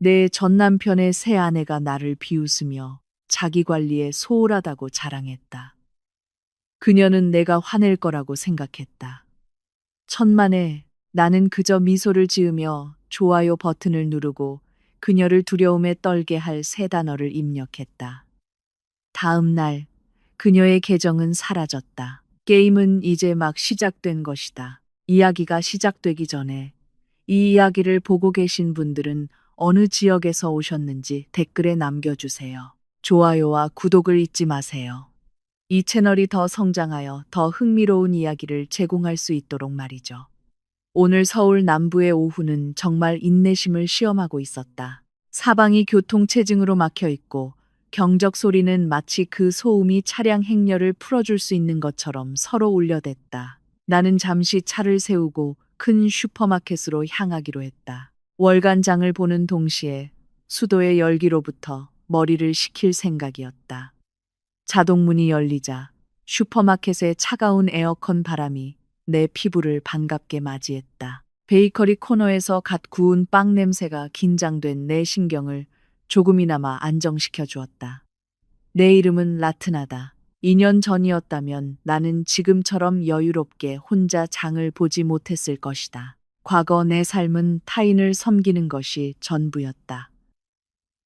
내 전남편의 새 아내가 나를 비웃으며 자기 관리에 소홀하다고 자랑했다. 그녀는 내가 화낼 거라고 생각했다. 천만에 나는 그저 미소를 지으며 좋아요 버튼을 누르고 그녀를 두려움에 떨게 할 세 단어를 입력했다. 다음 날 그녀의 계정은 사라졌다. 게임은 이제 막 시작된 것이다. 이야기가 시작되기 전에 이 이야기를 보고 계신 분들은 어느 지역에서 오셨는지 댓글에 남겨주세요. 좋아요와 구독을 잊지 마세요. 이 채널이 더 성장하여 더 흥미로운 이야기를 제공할 수 있도록 말이죠. 오늘 서울 남부의 오후는 정말 인내심을 시험하고 있었다. 사방이 교통체증으로 막혀 있고 경적 소리는 마치 그 소음이 차량 행렬을 풀어줄 수 있는 것처럼 서로 울려댔다. 나는 잠시 차를 세우고 큰 슈퍼마켓으로 향하기로 했다. 월간장을 보는 동시에 수도의 열기로부터 머리를 식힐 생각이었다. 자동문이 열리자 슈퍼마켓의 차가운 에어컨 바람이 내 피부를 반갑게 맞이했다. 베이커리 코너에서 갓 구운 빵 냄새가 긴장된 내 신경을 조금이나마 안정시켜 주었다. 내 이름은 라트나다. 2년 전이었다면 나는 지금처럼 여유롭게 혼자 장을 보지 못했을 것이다. 과거 내 삶은 타인을 섬기는 것이 전부였다.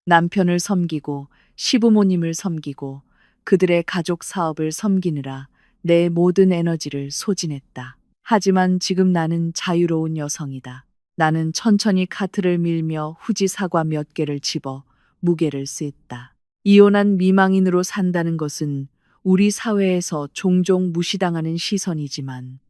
남편을 섬기고 시부모님을 섬기고 그들의 가족 사업을 섬기느라 내 모든 에너지를 소진했다. 하지만 지금 나는 자유로운 여성이다. 나는 천천히 카트를 밀며 후지 사과 몇 개를 집어 무게를 쓰었다. 이혼한 미망인으로 산다는 것은 우리 사회에서 종종 무시당하는 시선이지만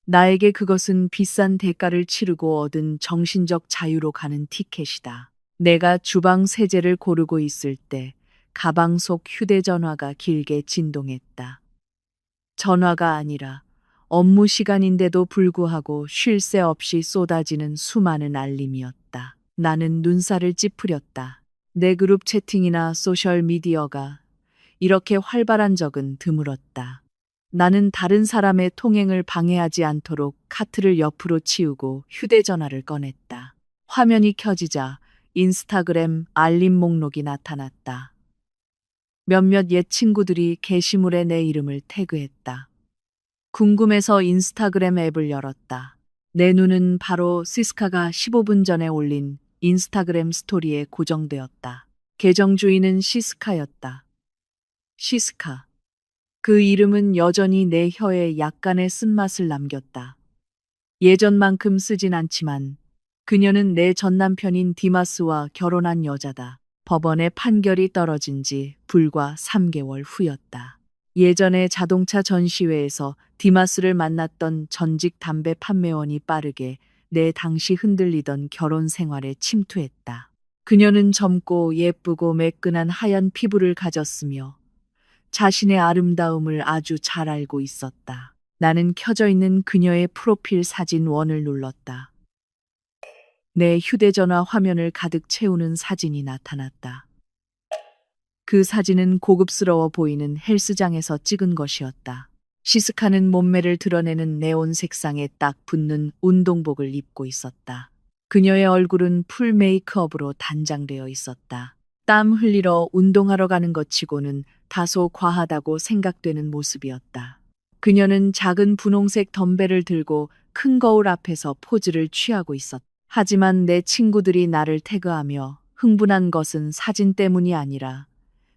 나에게 그것은 비싼 대가를 치르고 얻은 정신적 자유로 가는 티켓이다. 내가 주방 세제를 고르고 있을 때 가방 속 휴대전화가 길게 진동했다. 전화가 아니라 업무 시간인데도 불구하고 쉴 새 없이 쏟아지는 수많은 알림이었다. 나는 눈살을 찌푸렸다. 내 그룹 채팅이나 소셜미디어가 이렇게 활발한 적은 드물었다. 나는 다른 사람의 통행을 방해하지 않도록 카트를 옆으로 치우고 휴대전화를 꺼냈다. 화면이 켜지자 인스타그램 알림 목록이 나타났다. 몇몇 옛 친구들이 게시물에 내 이름을 태그했다. 궁금해서 인스타그램 앱을 열었다. 내 눈은 바로 시스카가 15분 전에 올린 인스타그램 스토리에 고정되었다. 계정 주인은 시스카였다. 시스카. 그 이름은 여전히 내 혀에 약간의 쓴맛을 남겼다. 예전만큼 쓰진 않지만 그녀는 내 전남편인 디마스와 결혼한 여자다. 법원의 판결이 떨어진 지 불과 3개월 후였다. 예전에 자동차 전시회에서 디마스를 만났던 전직 담배 판매원이 빠르게 내 당시 흔들리던 결혼 생활에 침투했다. 그녀는 젊고 예쁘고 매끈한 하얀 피부를 가졌으며 자신의 아름다움을 아주 잘 알고 있었다. 나는 켜져 있는 그녀의 프로필 사진 원을 눌렀다. 내 휴대전화 화면을 가득 채우는 사진이 나타났다. 그 사진은 고급스러워 보이는 헬스장에서 찍은 것이었다. 시스카는 몸매를 드러내는 네온 색상에 딱 붙는 운동복을 입고 있었다. 그녀의 얼굴은 풀 메이크업으로 단장되어 있었다. 땀 흘리러 운동하러 가는 것 치고는 다소 과하다고 생각되는 모습이었다. 그녀는 작은 분홍색 덤벨을 들고 큰 거울 앞에서 포즈를 취하고 있었다. 하지만 내 친구들이 나를 태그하며 흥분한 것은 사진 때문이 아니라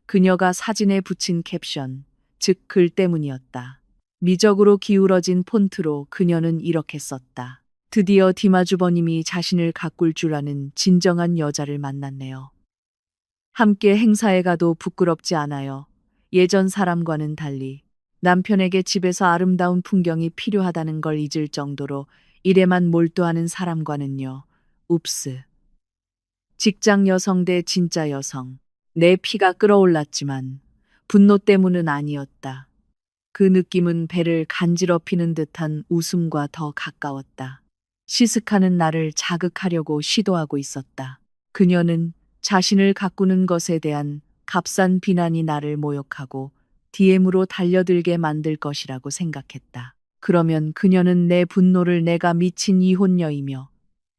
그녀가 사진에 붙인 캡션, 즉 글 때문이었다. 미적으로 기울어진 폰트로 그녀는 이렇게 썼다. 드디어 디마주버님이 자신을 가꿀 줄 아는 진정한 여자를 만났네요. 함께 행사에 가도 부끄럽지 않아요. 예전 사람과는 달리 남편에게 집에서 아름다운 풍경이 필요하다는 걸 잊을 정도로 일에만 몰두하는 사람과는요. 웁스. 직장 여성 대 진짜 여성. 내 피가 끓어올랐지만 분노 때문은 아니었다. 그 느낌은 배를 간지럽히는 듯한 웃음과 더 가까웠다. 시스카는 나를 자극하려고 시도하고 있었다. 그녀는 자신을 가꾸는 것에 대한 값싼 비난이 나를 모욕하고 DM으로 달려들게 만들 것이라고 생각했다. 그러면 그녀는 내 분노를 내가 미친 이혼녀이며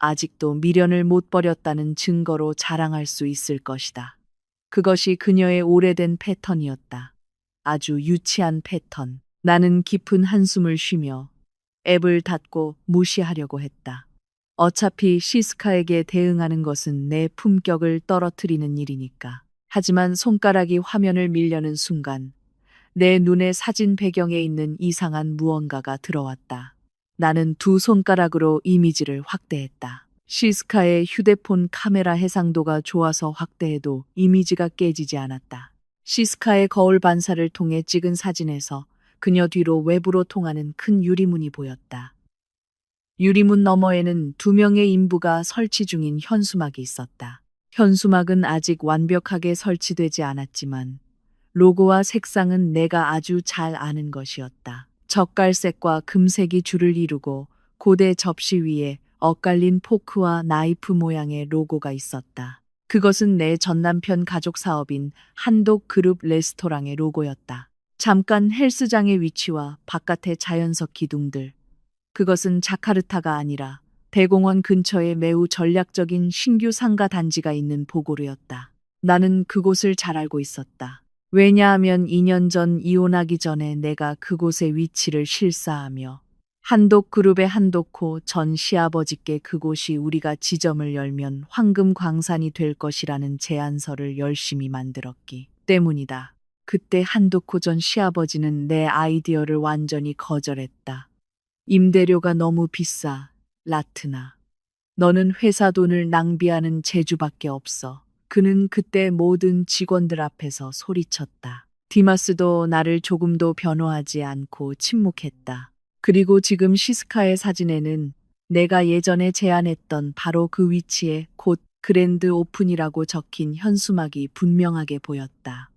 아직도 미련을 못 버렸다는 증거로 자랑할 수 있을 것이다. 그것이 그녀의 오래된 패턴이었다. 아주 유치한 패턴. 나는 깊은 한숨을 쉬며 앱을 닫고 무시하려고 했다. 어차피 시스카에게 대응하는 것은 내 품격을 떨어뜨리는 일이니까. 하지만 손가락이 화면을 밀려는 순간 내 눈에 사진 배경에 있는 이상한 무언가가 들어왔다. 나는 두 손가락으로 이미지를 확대했다. 시스카의 휴대폰 카메라 해상도가 좋아서 확대해도 이미지가 깨지지 않았다. 시스카의 거울 반사를 통해 찍은 사진에서 그녀 뒤로 외부로 통하는 큰 유리문이 보였다. 유리문 너머에는 두 명의 인부가 설치 중인 현수막이 있었다. 현수막은 아직 완벽하게 설치되지 않았지만 로고와 색상은 내가 아주 잘 아는 것이었다. 젓갈색과 금색이 줄을 이루고 고대 접시 위에 엇갈린 포크와 나이프 모양의 로고가 있었다. 그것은 내 전남편 가족 사업인 한독 그룹 레스토랑의 로고였다. 잠깐 헬스장의 위치와 바깥의 자연석 기둥들. 그것은 자카르타가 아니라 대공원 근처에 매우 전략적인 신규 상가 단지가 있는 보고르였다. 나는 그곳을 잘 알고 있었다. 왜냐하면 2년 전 이혼하기 전에 내가 그곳의 위치를 실사하며 한독그룹의 한독호 전 시아버지께 그곳이 우리가 지점을 열면 황금 광산이 될 것이라는 제안서를 열심히 만들었기 때문이다. 그때 한독호 전 시아버지는 내 아이디어를 완전히 거절했다. 임대료가 너무 비싸, 라트나. 너는 회사 돈을 낭비하는 재주밖에 없어. 그는 그때 모든 직원들 앞에서 소리쳤다. 디마스도 나를 조금도 변호하지 않고 침묵했다. 그리고 지금 시스카의 사진에는 내가 예전에 제안했던 바로 그 위치에 곧 그랜드 오픈이라고 적힌 현수막이 분명하게 보였다.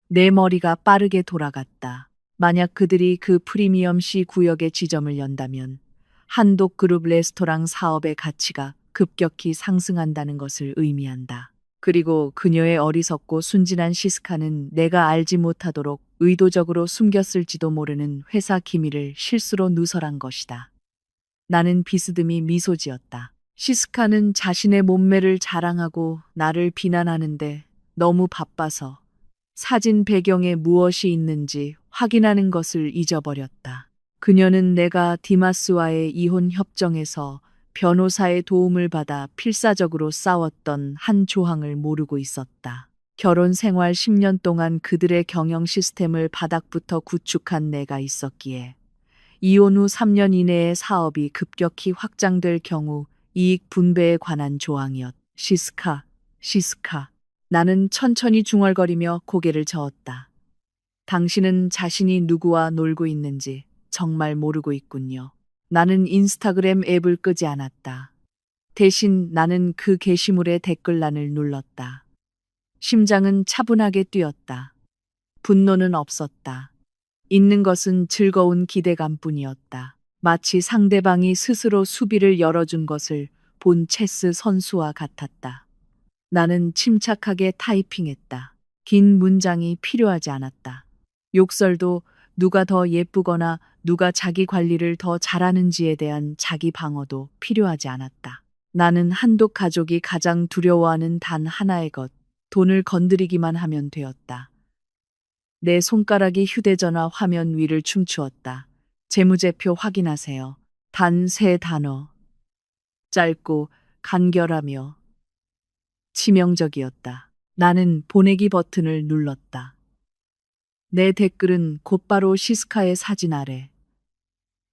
내 머리가 빠르게 돌아갔다. 만약 그들이 그 프리미엄 C 구역에 지점을 연다면 한독그룹 레스토랑 사업의 가치가 급격히 상승한다는 것을 의미한다. 그리고 그녀의 어리석고 순진한 시스카는 내가 알지 못하도록 의도적으로 숨겼을지도 모르는 회사 기밀을 실수로 누설한 것이다. 나는 비스듬히 미소 지었다. 시스카는 자신의 몸매를 자랑하고 나를 비난하는데 너무 바빠서 사진 배경에 무엇이 있는지 확인하는 것을 잊어버렸다. 그녀는 내가 디마스와의 이혼 협정에서 변호사의 도움을 받아 필사적으로 싸웠던 한 조항을 모르고 있었다. 결혼 생활 10년 동안 그들의 경영 시스템을 바닥부터 구축한 내가 있었기에 이혼 후 3년 이내에 사업이 급격히 확장될 경우 이익 분배에 관한 조항이었다. 시스카. 나는 천천히 중얼거리며 고개를 저었다. 당신은 자신이 누구와 놀고 있는지 정말 모르고 있군요. 나는 인스타그램 앱을 끄지 않았다. 대신 나는 그 게시물의 댓글란을 눌렀다. 심장은 차분하게 뛰었다. 분노는 없었다. 있는 것은 즐거운 기대감뿐이었다. 마치 상대방이 스스로 수비를 열어준 것을 본 체스 선수와 같았다. 나는 침착하게 타이핑했다. 긴 문장이 필요하지 않았다. 욕설도 누가 더 예쁘거나 누가 자기 관리를 더 잘하는지에 대한 자기 방어도 필요하지 않았다. 나는 한독 가족이 가장 두려워하는 단 하나의 것, 돈을 건드리기만 하면 되었다. 내 손가락이 휴대전화 화면 위를 춤추었다. 재무제표 확인하세요. 단 3단어. 짧고 간결하며 치명적이었다. 나는 보내기 버튼을 눌렀다. 내 댓글은 곧바로 시스카의 사진 아래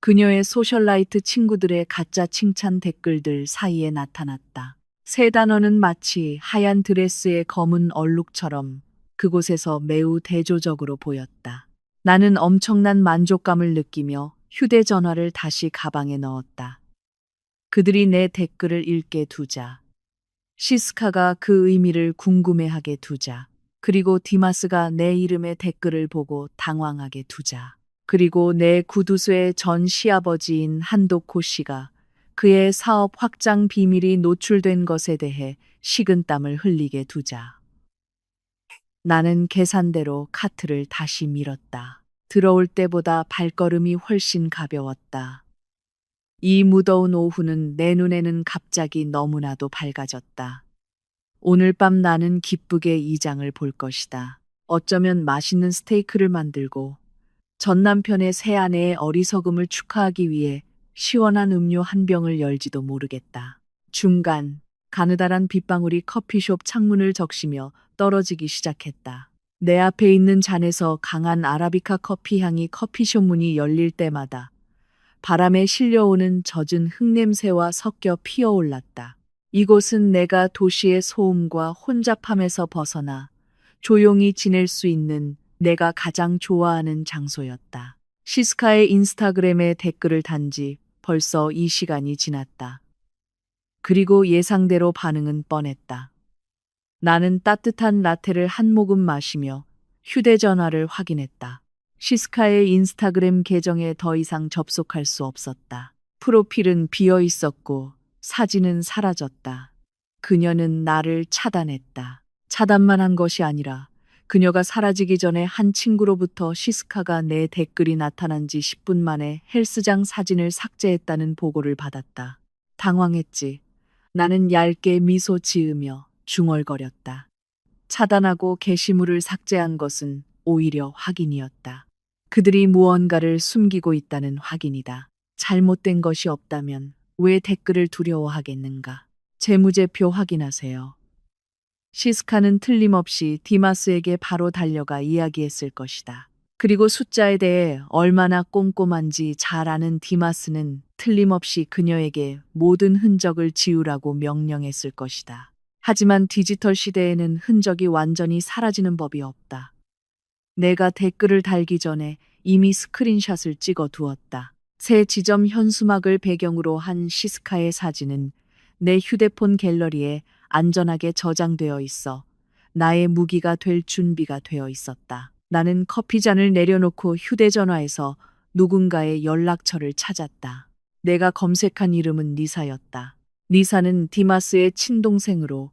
그녀의 소셜라이트 친구들의 가짜 칭찬 댓글들 사이에 나타났다. 3단어는 마치 하얀 드레스의 검은 얼룩처럼 그곳에서 매우 대조적으로 보였다. 나는 엄청난 만족감을 느끼며 휴대전화를 다시 가방에 넣었다. 그들이 내 댓글을 읽게 두자. 시스카가 그 의미를 궁금해하게 두자. 그리고 디마스가 내 이름의 댓글을 보고 당황하게 두자. 그리고 내 구두쇠의 전 시아버지인 한도코 씨가 그의 사업 확장 비밀이 노출된 것에 대해 식은땀을 흘리게 두자. 나는 계산대로 카트를 다시 밀었다. 들어올 때보다 발걸음이 훨씬 가벼웠다. 이 무더운 오후는 내 눈에는 갑자기 너무나도 밝아졌다. 오늘 밤 나는 기쁘게 이 장을 볼 것이다. 어쩌면 맛있는 스테이크를 만들고 전 남편의 새 아내의 어리석음을 축하하기 위해 시원한 음료 한 병을 열지도 모르겠다. 중간, 가느다란 빗방울이 커피숍 창문을 적시며 떨어지기 시작했다. 내 앞에 있는 잔에서 강한 아라비카 커피 향이 커피숍 문이 열릴 때마다 바람에 실려오는 젖은 흙냄새와 섞여 피어올랐다. 이곳은 내가 도시의 소음과 혼잡함에서 벗어나 조용히 지낼 수 있는 내가 가장 좋아하는 장소였다. 시스카의 인스타그램에 댓글을 단 지 벌써 이 시간이 지났다. 그리고 예상대로 반응은 뻔했다. 나는 따뜻한 라테를 한 모금 마시며 휴대전화를 확인했다. 시스카의 인스타그램 계정에 더 이상 접속할 수 없었다. 프로필은 비어 있었고 사진은 사라졌다. 그녀는 나를 차단했다. 차단만 한 것이 아니라 그녀가 사라지기 전에 한 친구로부터 시스카가 내 댓글이 나타난 지 10분 만에 헬스장 사진을 삭제했다는 보고를 받았다. 당황했지. 나는 얇게 미소 지으며 중얼거렸다. 차단하고 게시물을 삭제한 것은 오히려 확인이었다. 그들이 무언가를 숨기고 있다는 확인이다. 잘못된 것이 없다면 왜 댓글을 두려워하겠는가? 재무제표 확인하세요. 시스카는 틀림없이 디마스에게 바로 달려가 이야기했을 것이다. 그리고 숫자에 대해 얼마나 꼼꼼한지 잘 아는 디마스는 틀림없이 그녀에게 모든 흔적을 지우라고 명령했을 것이다. 하지만 디지털 시대에는 흔적이 완전히 사라지는 법이 없다. 내가 댓글을 달기 전에 이미 스크린샷을 찍어 두었다. 새 지점 현수막을 배경으로 한 시스카의 사진은 내 휴대폰 갤러리에 안전하게 저장되어 있어 나의 무기가 될 준비가 되어 있었다. 나는 커피잔을 내려놓고 휴대전화에서 누군가의 연락처를 찾았다. 내가 검색한 이름은 리사였다. 리사는 디마스의 친동생으로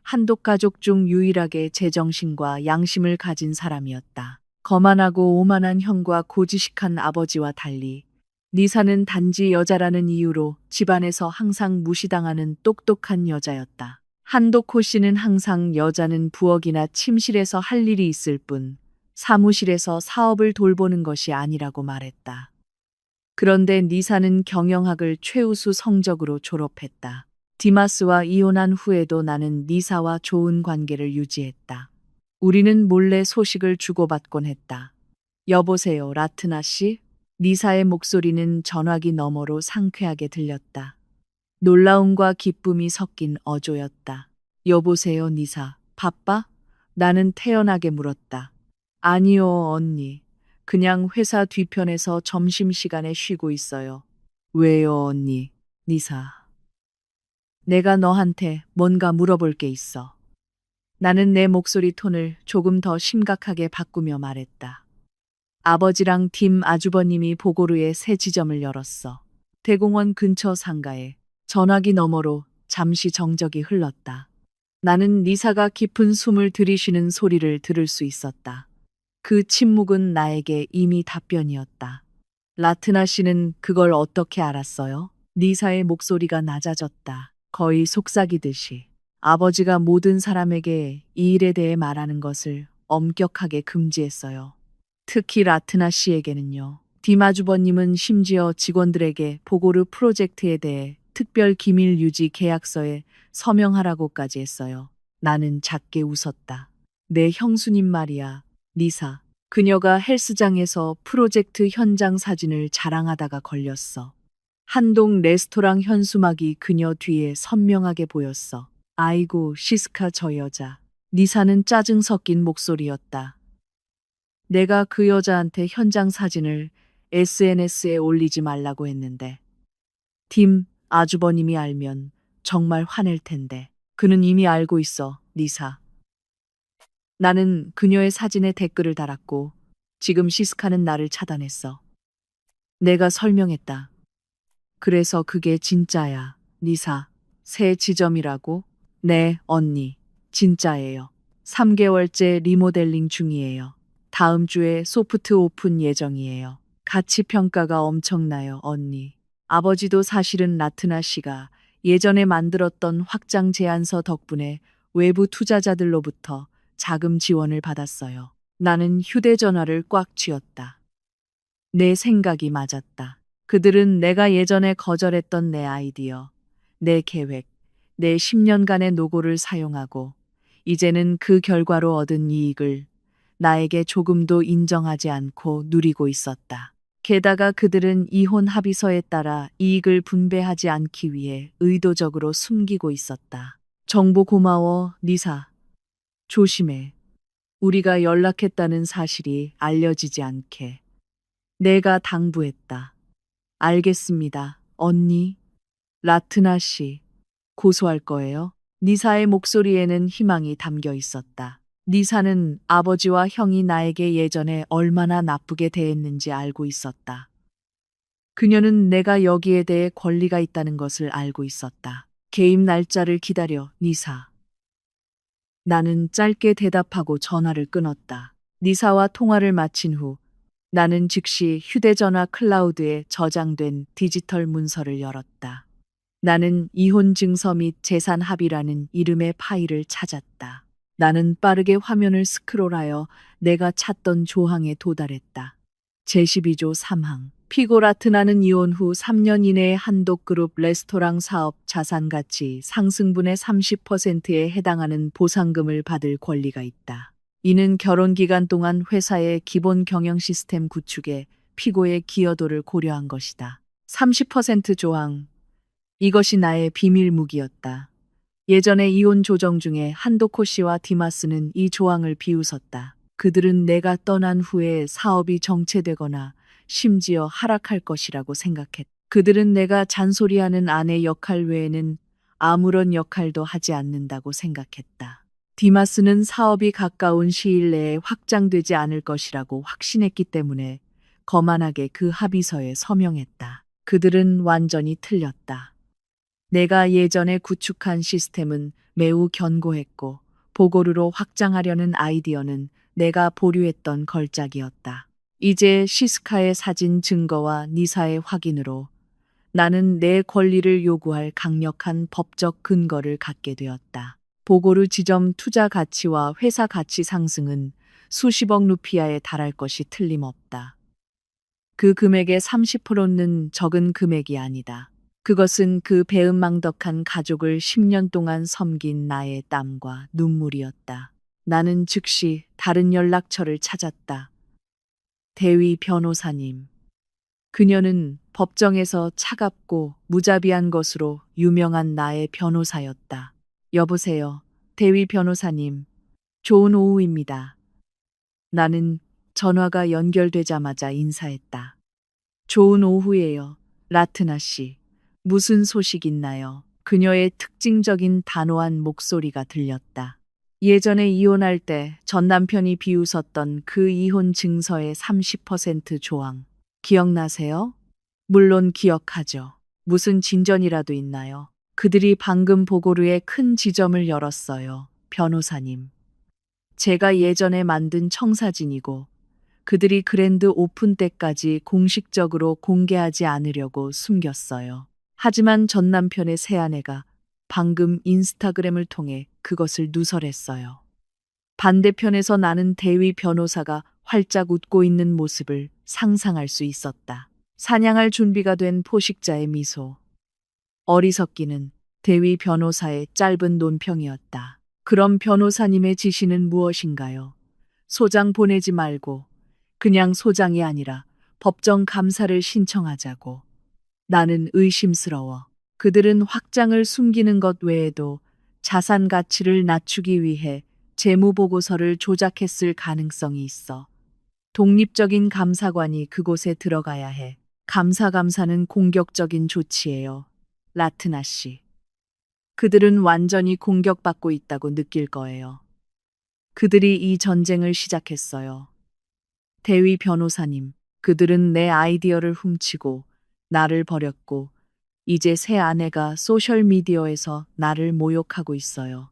한독 가족 중 유일하게 제정신과 양심을 가진 사람이었다. 거만하고 오만한 형과 고지식한 아버지와 달리 리사는 단지 여자라는 이유로 집안에서 항상 무시당하는 똑똑한 여자였다. 한독호 씨는 항상 여자는 부엌이나 침실에서 할 일이 있을 뿐 사무실에서 사업을 돌보는 것이 아니라고 말했다. 그런데 리사는 경영학을 최우수 성적으로 졸업했다. 디마스와 이혼한 후에도 나는 리사와 좋은 관계를 유지했다. 우리는 몰래 소식을 주고받곤 했다. 여보세요, 라트나 씨? 리사의 목소리는 전화기 너머로 상쾌하게 들렸다. 놀라움과 기쁨이 섞인 어조였다. 여보세요, 리사. 바빠? 나는 태연하게 물었다. 아니요, 언니. 그냥 회사 뒤편에서 점심시간에 쉬고 있어요. 왜요, 언니? 리사. 내가 너한테 뭔가 물어볼 게 있어. 나는 내 목소리 톤을 조금 더 심각하게 바꾸며 말했다. 아버지랑 팀 아주버님이 보고루에 새 지점을 열었어. 대공원 근처 상가에 전화기 너머로 잠시 정적이 흘렀다. 나는 리사가 깊은 숨을 들이쉬는 소리를 들을 수 있었다. 그 침묵은 나에게 이미 답변이었다. 라트나 씨는 그걸 어떻게 알았어요? 리사의 목소리가 낮아졌다. 거의 속삭이듯이. 아버지가 모든 사람에게 이 일에 대해 말하는 것을 엄격하게 금지했어요. 특히 라트나 씨에게는요. 디마주버님은 심지어 직원들에게 보고르 프로젝트에 대해 특별 기밀 유지 계약서에 서명하라고까지 했어요. 나는 작게 웃었다. 내 형수님 말이야, 리사. 그녀가 헬스장에서 프로젝트 현장 사진을 자랑하다가 걸렸어. 한동 레스토랑 현수막이 그녀 뒤에 선명하게 보였어. 아이고, 시스카 저 여자. 리사는 짜증 섞인 목소리였다. 내가 그 여자한테 현장 사진을 SNS에 올리지 말라고 했는데. 딤 아주버님이 알면 정말 화낼 텐데. 그는 이미 알고 있어, 리사. 나는 그녀의 사진에 댓글을 달았고 지금 시스카는 나를 차단했어. 내가 설명했다. 그래서 그게 진짜야, 리사. 새 지점이라고? 네, 언니. 진짜예요. 3개월째 리모델링 중이에요. 다음 주에 소프트 오픈 예정이에요. 가치 평가가 엄청나요, 언니. 아버지도 사실은 라트나 씨가 예전에 만들었던 확장 제안서 덕분에 외부 투자자들로부터 자금 지원을 받았어요. 나는 휴대전화를 꽉 쥐었다. 내 생각이 맞았다. 그들은 내가 예전에 거절했던 내 아이디어, 내 계획, 내 10년간의 노고를 사용하고 이제는 그 결과로 얻은 이익을 나에게 조금도 인정하지 않고 누리고 있었다. 게다가 그들은 이혼 합의서에 따라 이익을 분배하지 않기 위해 의도적으로 숨기고 있었다. 정보 고마워, 리사. 조심해. 우리가 연락했다는 사실이 알려지지 않게. 내가 당부했다. 알겠습니다, 언니. 라트나 씨, 고소할 거예요? 리사의 목소리에는 희망이 담겨 있었다. 리사는 아버지와 형이 나에게 예전에 얼마나 나쁘게 대했는지 알고 있었다. 그녀는 내가 여기에 대해 권리가 있다는 것을 알고 있었다. 개입 날짜를 기다려, 리사. 나는 짧게 대답하고 전화를 끊었다. 리사와 통화를 마친 후 나는 즉시 휴대전화 클라우드에 저장된 디지털 문서를 열었다. 나는 이혼 증서 및 재산 합의라는 이름의 파일을 찾았다. 나는 빠르게 화면을 스크롤하여 내가 찾던 조항에 도달했다. 제12조 3항. 피고라트나는 이혼 후 3년 이내에 한독그룹 레스토랑 사업 자산 가치 상승분의 30%에 해당하는 보상금을 받을 권리가 있다. 이는 결혼 기간 동안 회사의 기본 경영 시스템 구축에 피고의 기여도를 고려한 것이다. 30% 조항. 이것이 나의 비밀 무기였다. 예전에 이혼 조정 중에 한도코 씨와 디마스는 이 조항을 비웃었다. 그들은 내가 떠난 후에 사업이 정체되거나 심지어 하락할 것이라고 생각했다. 그들은 내가 잔소리하는 아내 역할 외에는 아무런 역할도 하지 않는다고 생각했다. 디마스는 사업이 가까운 시일 내에 확장되지 않을 것이라고 확신했기 때문에 거만하게 그 합의서에 서명했다. 그들은 완전히 틀렸다. 내가 예전에 구축한 시스템은 매우 견고했고 보고르로 확장하려는 아이디어는 내가 보류했던 걸작이었다. 이제 시스카의 사진 증거와 니사의 확인으로 나는 내 권리를 요구할 강력한 법적 근거를 갖게 되었다. 보고르 지점 투자 가치와 회사 가치 상승은 수십억 루피아에 달할 것이 틀림없다. 그 금액의 30%는 적은 금액이 아니다. 그것은 그 배은망덕한 가족을 10년 동안 섬긴 나의 땀과 눈물이었다. 나는 즉시 다른 연락처를 찾았다. 대위 변호사님. 그녀는 법정에서 차갑고 무자비한 것으로 유명한 나의 변호사였다. 여보세요, 대위 변호사님. 좋은 오후입니다. 나는 전화가 연결되자마자 인사했다. 좋은 오후예요, 라트나 씨. 무슨 소식 있나요? 그녀의 특징적인 단호한 목소리가 들렸다. 예전에 이혼할 때 전 남편이 비웃었던 그 이혼 증서의 30% 조항. 기억나세요? 물론 기억하죠. 무슨 진전이라도 있나요? 그들이 방금 보고르에 큰 지점을 열었어요, 변호사님. 제가 예전에 만든 청사진이고 그들이 그랜드 오픈 때까지 공식적으로 공개하지 않으려고 숨겼어요. 하지만 전 남편의 새아내가 방금 인스타그램을 통해 그것을 누설했어요. 반대편에서 나는 대위 변호사가 활짝 웃고 있는 모습을 상상할 수 있었다. 사냥할 준비가 된 포식자의 미소. 어리석기는 대위 변호사의 짧은 논평이었다. 그럼 변호사님의 지시는 무엇인가요? 소장 보내지 말고 그냥 소장이 아니라 법정 감사를 신청하자고. 나는 의심스러워. 그들은 확장을 숨기는 것 외에도 자산 가치를 낮추기 위해 재무보고서를 조작했을 가능성이 있어. 독립적인 감사관이 그곳에 들어가야 해. 감사는 공격적인 조치예요, 라트나 씨. 그들은 완전히 공격받고 있다고 느낄 거예요. 그들이 이 전쟁을 시작했어요. 대위 변호사님, 그들은 내 아이디어를 훔치고 나를 버렸고 이제 새 아내가 소셜미디어에서 나를 모욕하고 있어요.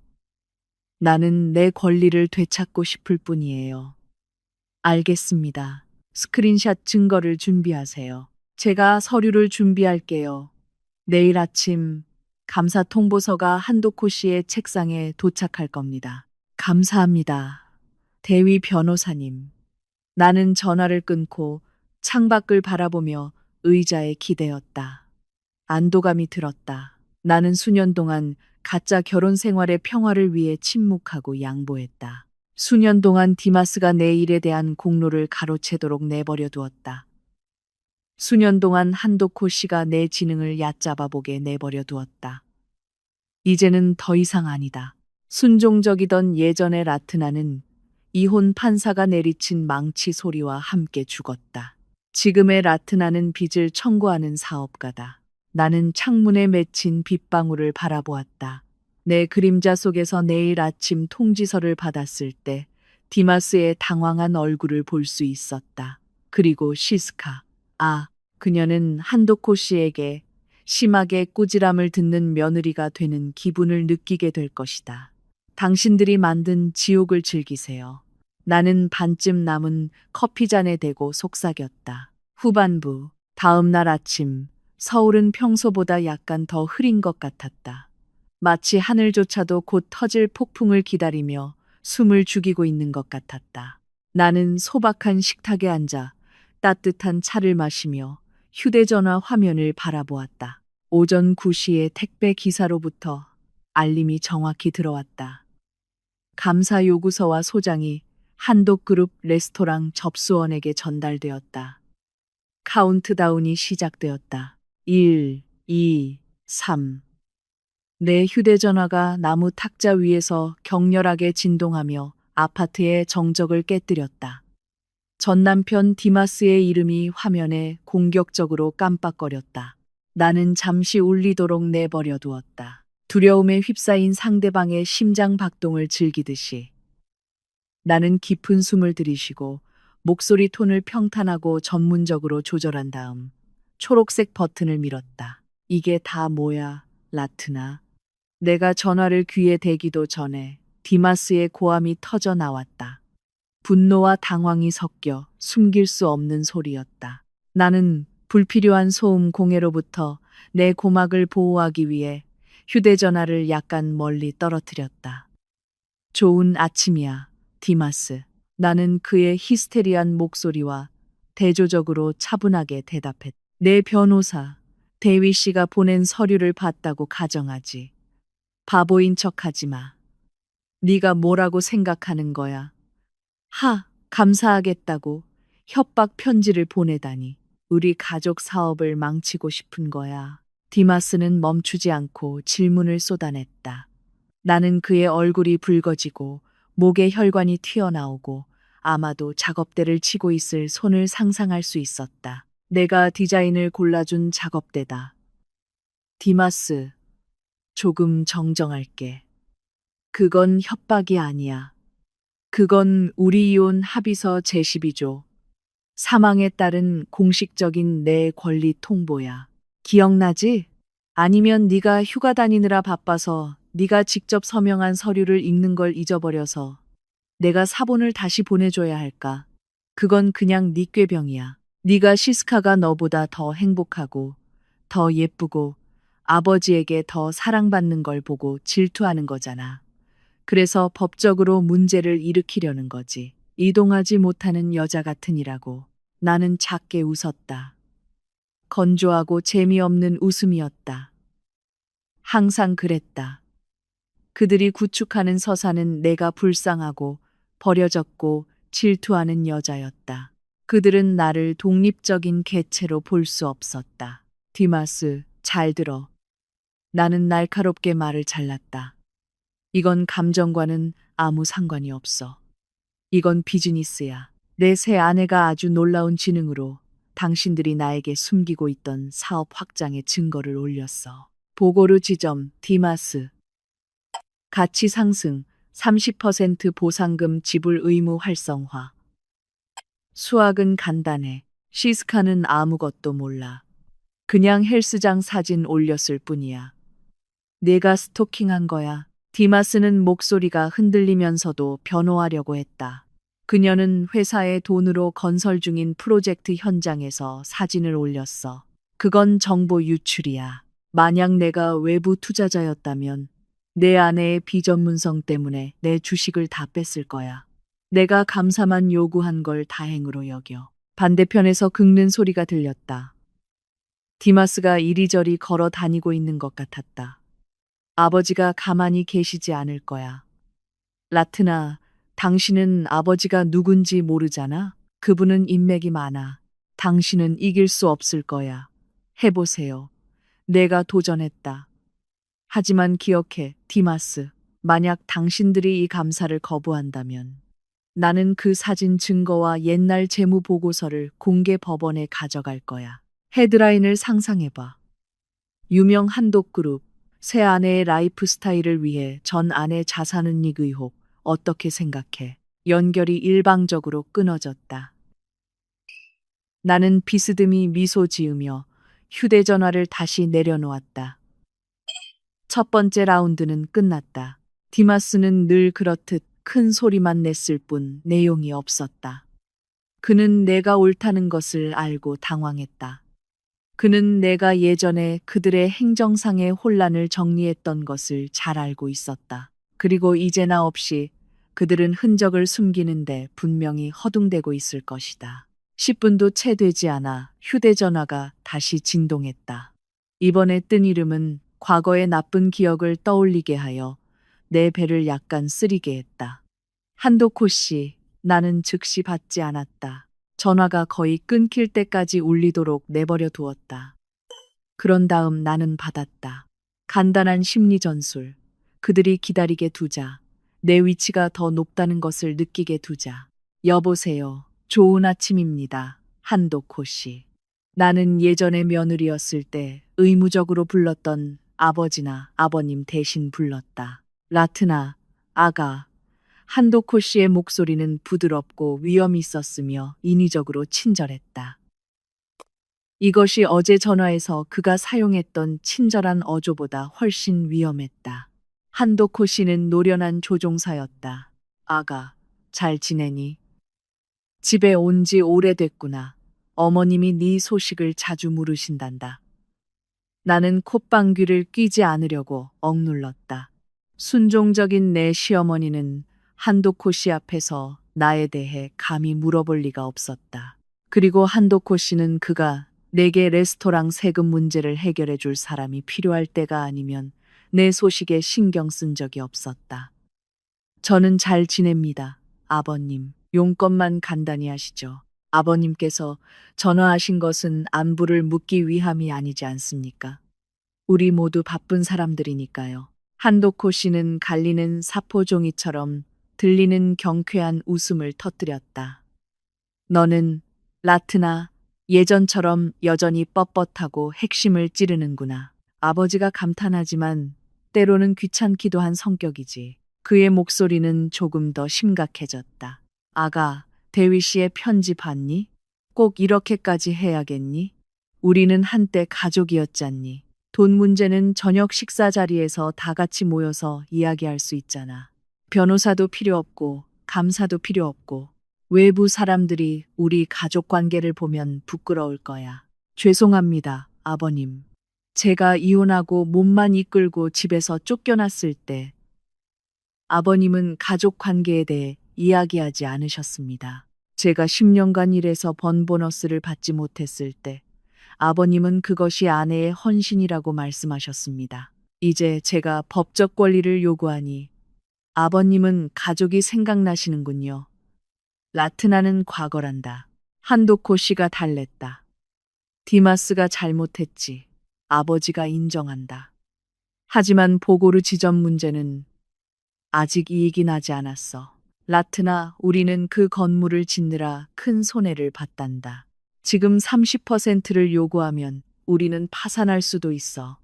나는 내 권리를 되찾고 싶을 뿐이에요. 알겠습니다. 스크린샷 증거를 준비하세요. 제가 서류를 준비할게요. 내일 아침 감사 통보서가 한도코 씨의 책상에 도착할 겁니다. 감사합니다. 대위 변호사님. 나는 전화를 끊고 창밖을 바라보며 의자에 기대었다. 안도감이 들었다. 나는 수년 동안 가짜 결혼 생활의 평화를 위해 침묵하고 양보했다. 수년 동안 디마스가 내 일에 대한 공로를 가로채도록 내버려 두었다. 수년 동안 한도코 씨가 내 지능을 얕잡아 보게 내버려 두었다. 이제는 더 이상 아니다. 순종적이던 예전의 라트나는 이혼 판사가 내리친 망치 소리와 함께 죽었다. 지금의 라트나는 빚을 청구하는 사업가다. 나는 창문에 맺힌 빗방울을 바라보았다. 내 그림자 속에서 내일 아침 통지서를 받았을 때 디마스의 당황한 얼굴을 볼 수 있었다. 그리고 시스카. 그녀는 한도코 씨에게 심하게 꾸지람을 듣는 며느리가 되는 기분을 느끼게 될 것이다. 당신들이 만든 지옥을 즐기세요. 나는 반쯤 남은 커피잔에 대고 속삭였다. 후반부, 다음 날 아침, 서울은 평소보다 약간 더 흐린 것 같았다. 마치 하늘조차도 곧 터질 폭풍을 기다리며 숨을 죽이고 있는 것 같았다. 나는 소박한 식탁에 앉아 따뜻한 차를 마시며 휴대전화 화면을 바라보았다. 오전 9시에 택배 기사로부터 알림이 정확히 들어왔다. 감사 요구서와 소장이 한독그룹 레스토랑 접수원에게 전달되었다. 카운트다운이 시작되었다. 1, 2, 3. 내 휴대전화가 나무 탁자 위에서 격렬하게 진동하며 아파트의 정적을 깨뜨렸다. 전 남편 디마스의 이름이 화면에 공격적으로 깜빡거렸다. 나는 잠시 울리도록 내버려 두었다. 두려움에 휩싸인 상대방의 심장 박동을 즐기듯이. 나는 깊은 숨을 들이쉬고 목소리 톤을 평탄하고 전문적으로 조절한 다음 초록색 버튼을 밀었다. 이게 다 뭐야, 라트나. 내가 전화를 귀에 대기도 전에 디마스의 고함이 터져 나왔다. 분노와 당황이 섞여 숨길 수 없는 소리였다. 나는 불필요한 소음 공해로부터 내 고막을 보호하기 위해 휴대전화를 약간 멀리 떨어뜨렸다. 좋은 아침이야, 디마스. 나는 그의 히스테리한 목소리와 대조적으로 차분하게 대답했다. 내 변호사, 데위 씨가 보낸 서류를 봤다고 가정하지. 바보인 척하지 마. 네가 뭐라고 생각하는 거야? 감사하겠다고 협박 편지를 보내다니. 우리 가족 사업을 망치고 싶은 거야. 디마스는 멈추지 않고 질문을 쏟아냈다. 나는 그의 얼굴이 붉어지고 목에 혈관이 튀어나오고 아마도 작업대를 치고 있을 손을 상상할 수 있었다. 내가 디자인을 골라준 작업대다. 디마스, 조금 정정할게. 그건 협박이 아니야. 그건 우리 이혼 합의서 제12조. 사망에 따른 공식적인 내 권리 통보야. 기억나지? 아니면 네가 휴가 다니느라 바빠서 네가 직접 서명한 서류를 읽는 걸 잊어버려서 내가 사본을 다시 보내줘야 할까? 그건 그냥 네 꾀병이야. 네가 시스카가 너보다 더 행복하고 더 예쁘고 아버지에게 더 사랑받는 걸 보고 질투하는 거잖아. 그래서 법적으로 문제를 일으키려는 거지. 이동하지 못하는 여자 같으니라고. 나는 작게 웃었다. 건조하고 재미없는 웃음이었다. 항상 그랬다. 그들이 구축하는 서사는 내가 불쌍하고 버려졌고 질투하는 여자였다. 그들은 나를 독립적인 개체로 볼 수 없었다. 디마스, 잘 들어. 나는 날카롭게 말을 잘랐다. 이건 감정과는 아무 상관이 없어. 이건 비즈니스야. 내 새 아내가 아주 놀라운 지능으로 당신들이 나에게 숨기고 있던 사업 확장의 증거를 올렸어. 보고르 지점, 디마스. 가치 상승, 30% 보상금 지불 의무 활성화. 수학은 간단해. 시스카는 아무것도 몰라. 그냥 헬스장 사진 올렸을 뿐이야. 내가 스토킹한 거야. 디마스는 목소리가 흔들리면서도 변호하려고 했다. 그녀는 회사의 돈으로 건설 중인 프로젝트 현장에서 사진을 올렸어. 그건 정보 유출이야. 만약 내가 외부 투자자였다면 내 아내의 비전문성 때문에 내 주식을 다 뺐을 거야. 내가 감사만 요구한 걸 다행으로 여겨. 반대편에서 긁는 소리가 들렸다. 디마스가 이리저리 걸어 다니고 있는 것 같았다. 아버지가 가만히 계시지 않을 거야. 라트나, 당신은 아버지가 누군지 모르잖아? 그분은 인맥이 많아. 당신은 이길 수 없을 거야. 해보세요. 내가 도전했다. 하지만 기억해, 디마스. 만약 당신들이 이 감사를 거부한다면 나는 그 사진 증거와 옛날 재무 보고서를 공개 법원에 가져갈 거야. 헤드라인을 상상해봐. 유명 한독그룹, 새 아내의 라이프 스타일을 위해 전 아내 자산은닉 의혹. 어떻게 생각해? 연결이 일방적으로 끊어졌다. 나는 비스듬히 미소 지으며 휴대전화를 다시 내려놓았다. 첫 번째 라운드는 끝났다. 디마스는 늘 그렇듯 큰 소리만 냈을 뿐 내용이 없었다. 그는 내가 옳다는 것을 알고 당황했다. 그는 내가 예전에 그들의 행정상의 혼란을 정리했던 것을 잘 알고 있었다. 그리고 이제 나 없이 그들은 흔적을 숨기는데 분명히 허둥대고 있을 것이다. 10분도 채 되지 않아 휴대전화가 다시 진동했다. 이번에 뜬 이름은 과거의 나쁜 기억을 떠올리게 하여 내 배를 약간 쓰리게 했다. 한도코 씨, 나는 즉시 받지 않았다. 전화가 거의 끊길 때까지 울리도록 내버려 두었다. 그런 다음 나는 받았다. 간단한 심리 전술. 그들이 기다리게 두자. 내 위치가 더 높다는 것을 느끼게 두자. 여보세요. 좋은 아침입니다. 한도코 씨. 나는 예전에 며느리였을 때 의무적으로 불렀던 아버지나 아버님 대신 불렀다. 라트나, 아가. 한도코 씨의 목소리는 부드럽고 위엄 있었으며 인위적으로 친절했다. 이것이 어제 전화에서 그가 사용했던 친절한 어조보다 훨씬 위험했다. 한도코 씨는 노련한 조종사였다. 아가, 잘 지내니? 집에 온 지 오래됐구나. 어머님이 네 소식을 자주 물으신단다. 나는 콧방귀를 뀌지 않으려고 억눌렀다. 순종적인 내 시어머니는 한도코 씨 앞에서 나에 대해 감히 물어볼 리가 없었다. 그리고 한도코 씨는 그가 내게 레스토랑 세금 문제를 해결해 줄 사람이 필요할 때가 아니면 내 소식에 신경 쓴 적이 없었다. 저는 잘 지냅니다, 아버님. 용건만 간단히 하시죠. 아버님께서 전화하신 것은 안부를 묻기 위함이 아니지 않습니까? 우리 모두 바쁜 사람들이니까요. 한도코 씨는 갈리는 사포종이처럼 들리는 경쾌한 웃음을 터뜨렸다. 너는 라트나 예전처럼 여전히 뻣뻣하고 핵심을 찌르는구나. 아버지가 감탄하지만 때로는 귀찮기도 한 성격이지. 그의 목소리는 조금 더 심각해졌다. 아가, 대위 씨의 편지 봤니? 꼭 이렇게까지 해야겠니? 우리는 한때 가족이었잖니. 돈 문제는 저녁 식사 자리에서 다 같이 모여서 이야기할 수 있잖아. 변호사도 필요 없고 감사도 필요 없고 외부 사람들이 우리 가족 관계를 보면 부끄러울 거야. 죄송합니다, 아버님. 제가 이혼하고 몸만 이끌고 집에서 쫓겨났을 때 아버님은 가족 관계에 대해 이야기하지 않으셨습니다. 제가 10년간 일해서 번 보너스를 받지 못했을 때 아버님은 그것이 아내의 헌신이라고 말씀하셨습니다. 이제 제가 법적 권리를 요구하니 아버님은 가족이 생각나시는군요. 라트나는 과거란다. 한도코 씨가 달랬다. 디마스가 잘못했지. 아버지가 인정한다. 하지만 보고르 지점 문제는 아직 이익이 나지 않았어. 라트나, 우리는 그 건물을 짓느라 큰 손해를 봤단다. 지금 30%를 요구하면 우리는 파산할 수도 있어.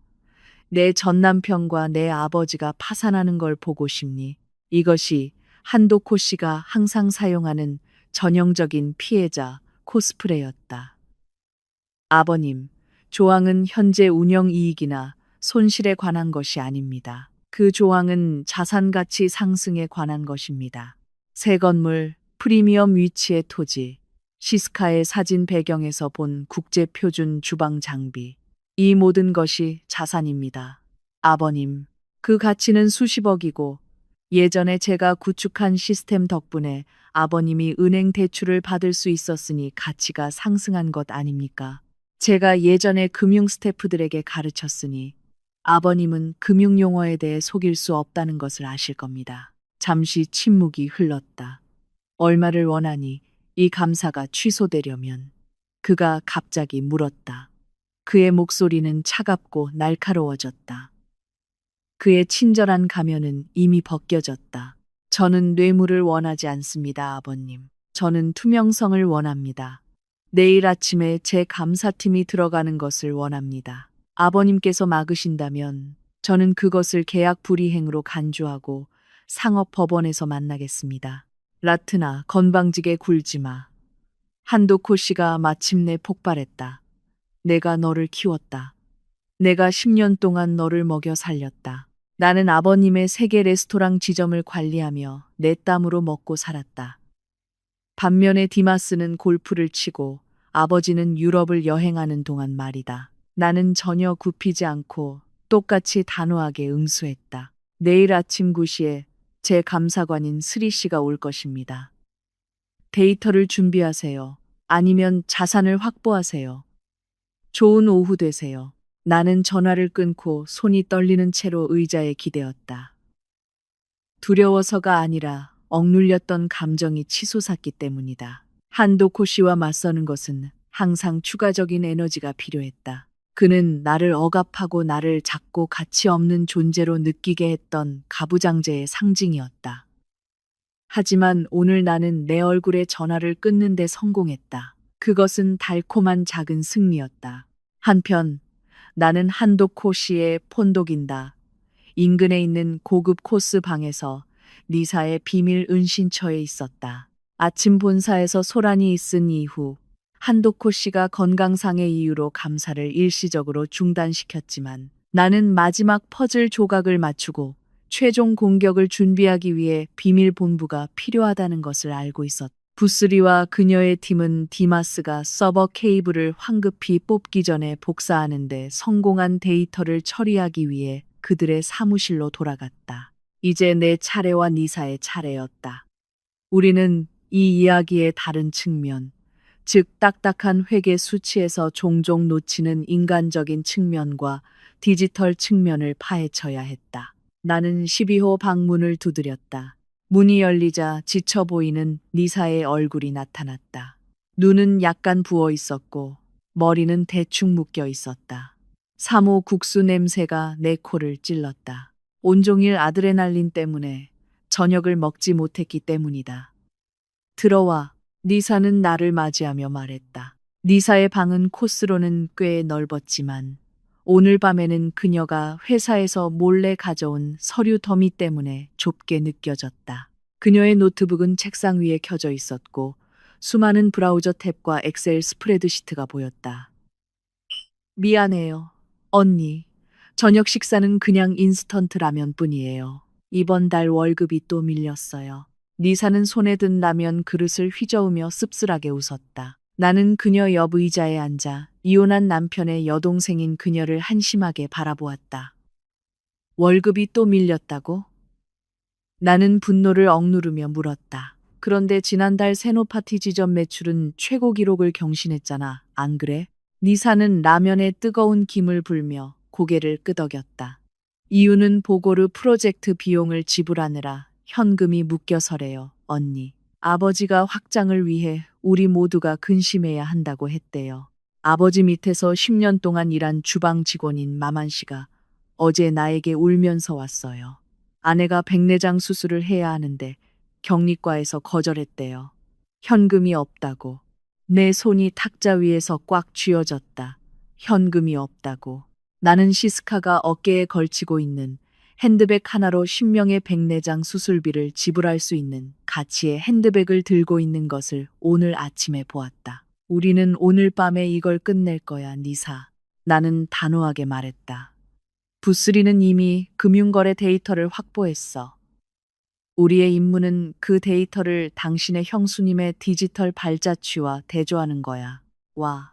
내 전남편과 내 아버지가 파산하는 걸 보고 싶니? 이것이 한도코 씨가 항상 사용하는 전형적인 피해자 코스프레였다. 아버님, 조항은 현재 운영 이익이나 손실에 관한 것이 아닙니다. 그 조항은 자산 가치 상승에 관한 것입니다. 새 건물, 프리미엄 위치의 토지, 시스카의 사진 배경에서 본 국제표준 주방 장비. 이 모든 것이 자산입니다. 아버님, 그 가치는 수십억이고 예전에 제가 구축한 시스템 덕분에 아버님이 은행 대출을 받을 수 있었으니 가치가 상승한 것 아닙니까? 제가 예전에 금융 스태프들에게 가르쳤으니 아버님은 금융 용어에 대해 속일 수 없다는 것을 아실 겁니다. 잠시 침묵이 흘렀다. 얼마를 원하니 이 감사가 취소되려면 그가 갑자기 물었다. 그의 목소리는 차갑고 날카로워졌다. 그의 친절한 가면은 이미 벗겨졌다. 저는 뇌물을 원하지 않습니다, 아버님. 저는 투명성을 원합니다. 내일 아침에 제 감사팀이 들어가는 것을 원합니다. 아버님께서 막으신다면 저는 그것을 계약 불이행으로 간주하고 상업법원에서 만나겠습니다. 라트나 건방지게 굴지 마. 한도코 씨가 마침내 폭발했다. 내가 너를 키웠다. 내가 10년 동안 너를 먹여 살렸다. 나는 아버님의 세계 레스토랑 지점을 관리하며 내 땀으로 먹고 살았다. 반면에 디마스는 골프를 치고 아버지는 유럽을 여행하는 동안 말이다. 나는 전혀 굽히지 않고 똑같이 단호하게 응수했다. 내일 아침 9시에 제 감사관인 스리 씨가 올 것입니다. 데이터를 준비하세요. 아니면 자산을 확보하세요. 좋은 오후 되세요. 나는 전화를 끊고 손이 떨리는 채로 의자에 기대었다. 두려워서가 아니라 억눌렸던 감정이 치솟았기 때문이다. 한도코 씨와 맞서는 것은 항상 추가적인 에너지가 필요했다. 그는 나를 억압하고 나를 작고 가치 없는 존재로 느끼게 했던 가부장제의 상징이었다. 하지만 오늘 나는 내 얼굴에 전화를 끊는 데 성공했다. 그것은 달콤한 작은 승리였다. 한편 나는 한도코 씨의 폰독인다. 인근에 있는 고급 코스 방에서 리사의 비밀 은신처에 있었다. 아침 본사에서 소란이 있은 이후 한도코 씨가 건강상의 이유로 감사를 일시적으로 중단시켰지만 나는 마지막 퍼즐 조각을 맞추고 최종 공격을 준비하기 위해 비밀 본부가 필요하다는 것을 알고 있었다. 부스리와 그녀의 팀은 디마스가 서버 케이블을 황급히 뽑기 전에 복사하는데 성공한 데이터를 처리하기 위해 그들의 사무실로 돌아갔다. 이제 내 차례와 니사의 차례였다. 우리는 이 이야기의 다른 측면, 즉 딱딱한 회계 수치에서 종종 놓치는 인간적인 측면과 디지털 측면을 파헤쳐야 했다. 나는 12호 방문을 두드렸다. 문이 열리자 지쳐 보이는 니사의 얼굴이 나타났다. 눈은 약간 부어 있었고 머리는 대충 묶여 있었다. 3호 국수 냄새가 내 코를 찔렀다. 온종일 아드레날린 때문에 저녁을 먹지 못했기 때문이다. 들어와. 니사는 나를 맞이하며 말했다. 니사의 방은 코스로는 꽤 넓었지만 오늘 밤에는 그녀가 회사에서 몰래 가져온 서류 더미 때문에 좁게 느껴졌다. 그녀의 노트북은 책상 위에 켜져 있었고 수많은 브라우저 탭과 엑셀 스프레드시트가 보였다. 미안해요. 언니. 저녁 식사는 그냥 인스턴트 라면뿐이에요. 이번 달 월급이 또 밀렸어요. 니사는 손에 든 라면 그릇을 휘저으며 씁쓸하게 웃었다. 나는 그녀 옆 의자에 앉아 이혼한 남편의 여동생인 그녀를 한심하게 바라보았다. 월급이 또 밀렸다고? 나는 분노를 억누르며 물었다. 그런데 지난달 세노파티 지점 매출은 최고 기록을 경신했잖아. 안 그래? 니사는 라면에 뜨거운 김을 불며 고개를 끄덕였다. 이유는 보고르 프로젝트 비용을 지불하느라 현금이 묶여서래요, 언니. 아버지가 확장을 위해 우리 모두가 근심해야 한다고 했대요. 아버지 밑에서 10년 동안 일한 주방 직원인 마만 씨가 어제 나에게 울면서 왔어요. 아내가 백내장 수술을 해야 하는데 격리과에서 거절했대요. 현금이 없다고. 내 손이 탁자 위에서 꽉 쥐어졌다. 현금이 없다고. 나는 시스카가 어깨에 걸치고 있는 핸드백 하나로 10명의 백내장 수술비를 지불할 수 있는 가치의 핸드백을 들고 있는 것을 오늘 아침에 보았다. 우리는 오늘 밤에 이걸 끝낼 거야, 니사. 나는 단호하게 말했다. 부스리는 이미 금융거래 데이터를 확보했어. 우리의 임무는 그 데이터를 당신의 형수님의 디지털 발자취와 대조하는 거야. 와.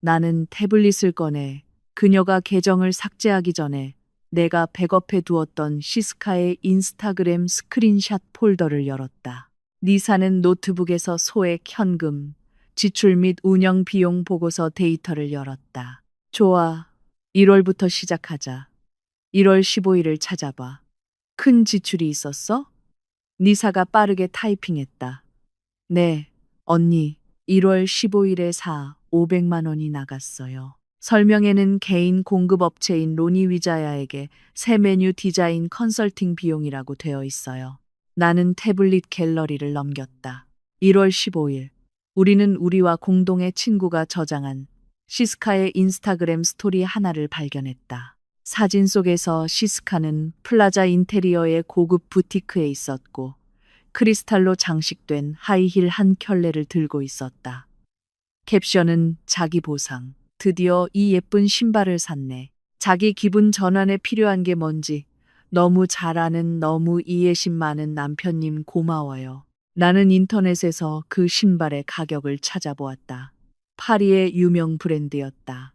나는 태블릿을 꺼내 그녀가 계정을 삭제하기 전에 내가 백업해 두었던 시스카의 인스타그램 스크린샷 폴더를 열었다. 니사는 노트북에서 소액 현금, 지출 및 운영 비용 보고서 데이터를 열었다. 좋아. 1월부터 시작하자. 1월 15일을 찾아봐. 큰 지출이 있었어? 니사가 빠르게 타이핑했다. 네, 언니. 1월 15일에 500만 원이 나갔어요. 설명에는 개인 공급업체인 로니 위자야에게 새 메뉴 디자인 컨설팅 비용이라고 되어 있어요. 나는 태블릿 갤러리를 넘겼다. 1월 15일. 우리는 우리와 공동의 친구가 저장한 시스카의 인스타그램 스토리 하나를 발견했다. 사진 속에서 시스카는 플라자 인테리어의 고급 부티크에 있었고 크리스탈로 장식된 하이힐 한 켤레를 들고 있었다. 캡션은 자기 보상. 드디어 이 예쁜 신발을 샀네. 자기 기분 전환에 필요한 게 뭔지 너무 잘 아는 너무 이해심 많은 남편님 고마워요. 나는 인터넷에서 그 신발의 가격을 찾아보았다. 파리의 유명 브랜드였다.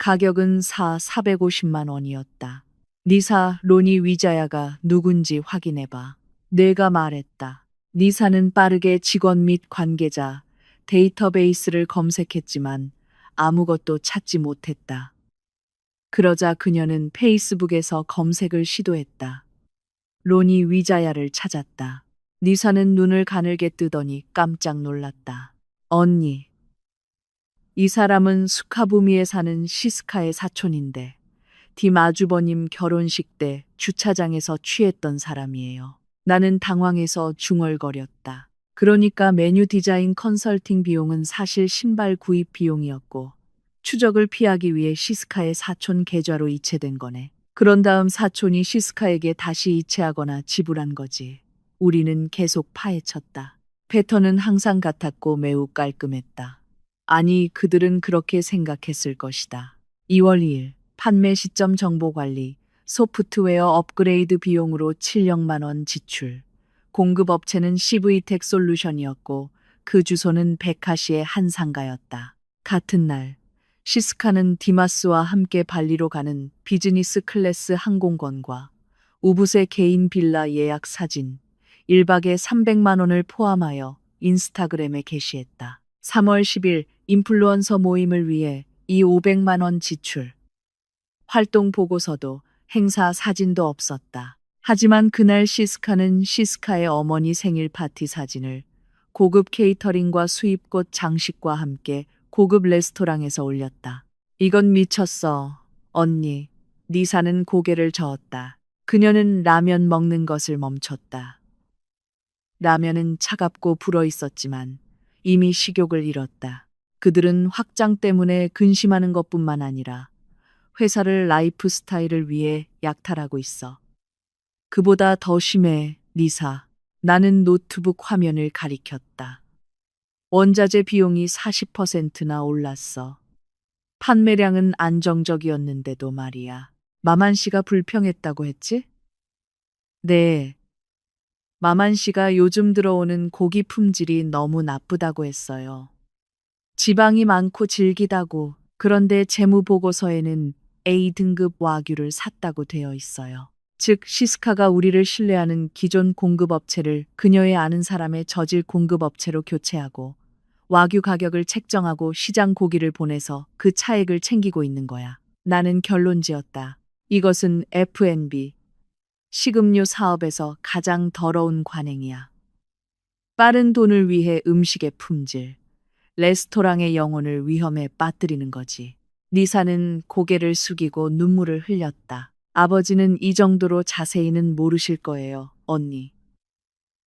가격은 450만 원이었다. 니사 로니 위자야가 누군지 확인해봐. 내가 말했다. 니사는 빠르게 직원 및 관계자, 데이터베이스를 검색했지만 아무것도 찾지 못했다. 그러자 그녀는 페이스북에서 검색을 시도했다. 로니 위자야를 찾았다. 니사는 눈을 가늘게 뜨더니 깜짝 놀랐다. 언니. 이 사람은 수카부미에 사는 시스카의 사촌인데 디 마주버님 결혼식 때 주차장에서 취했던 사람이에요. 나는 당황해서 중얼거렸다. 그러니까 메뉴 디자인 컨설팅 비용은 사실 신발 구입 비용이었고 추적을 피하기 위해 시스카의 사촌 계좌로 이체된 거네. 그런 다음 사촌이 시스카에게 다시 이체하거나 지불한 거지. 우리는 계속 파헤쳤다. 패턴은 항상 같았고 매우 깔끔했다. 아니, 그들은 그렇게 생각했을 것이다. 2월 2일, 판매 시점 정보 관리, 소프트웨어 업그레이드 비용으로 700만 원 지출. 공급업체는 CV텍 솔루션이었고 그 주소는 백하시의 한 상가였다. 같은 날, 시스카는 디마스와 함께 발리로 가는 비즈니스 클래스 항공권과 우붓의 개인 빌라 예약 사진, 1박에 300만 원을 포함하여 인스타그램에 게시했다. 3월 10일 인플루언서 모임을 위해 이 500만 원 지출. 활동 보고서도 행사 사진도 없었다. 하지만 그날 시스카는 시스카의 어머니 생일 파티 사진을 고급 케이터링과 수입꽃 장식과 함께 고급 레스토랑에서 올렸다. 이건 미쳤어, 언니. 니사는 고개를 저었다. 그녀는 라면 먹는 것을 멈췄다. 라면은 차갑고 불어 있었지만 이미 식욕을 잃었다. 그들은 확장 때문에 근심하는 것뿐만 아니라 회사를 라이프 스타일을 위해 약탈하고 있어. 그보다 더 심해, 니사. 나는 노트북 화면을 가리켰다. 원자재 비용이 40%나 올랐어. 판매량은 안정적이었는데도 말이야. 마만 씨가 불평했다고 했지? 네. 마만 씨가 요즘 들어오는 고기 품질이 너무 나쁘다고 했어요. 지방이 많고 질기다고. 그런데 재무보고서에는 A등급 와규를 샀다고 되어 있어요. 즉 시스카가 우리를 신뢰하는 기존 공급업체를 그녀의 아는 사람의 저질 공급업체로 교체하고 와규 가격을 책정하고 시장 고기를 보내서 그 차액을 챙기고 있는 거야. 나는 결론지었다. 이것은 F&B, 식음료 사업에서 가장 더러운 관행이야. 빠른 돈을 위해 음식의 품질, 레스토랑의 영혼을 위험에 빠뜨리는 거지. 니사는 고개를 숙이고 눈물을 흘렸다. 아버지는 이 정도로 자세히는 모르실 거예요, 언니.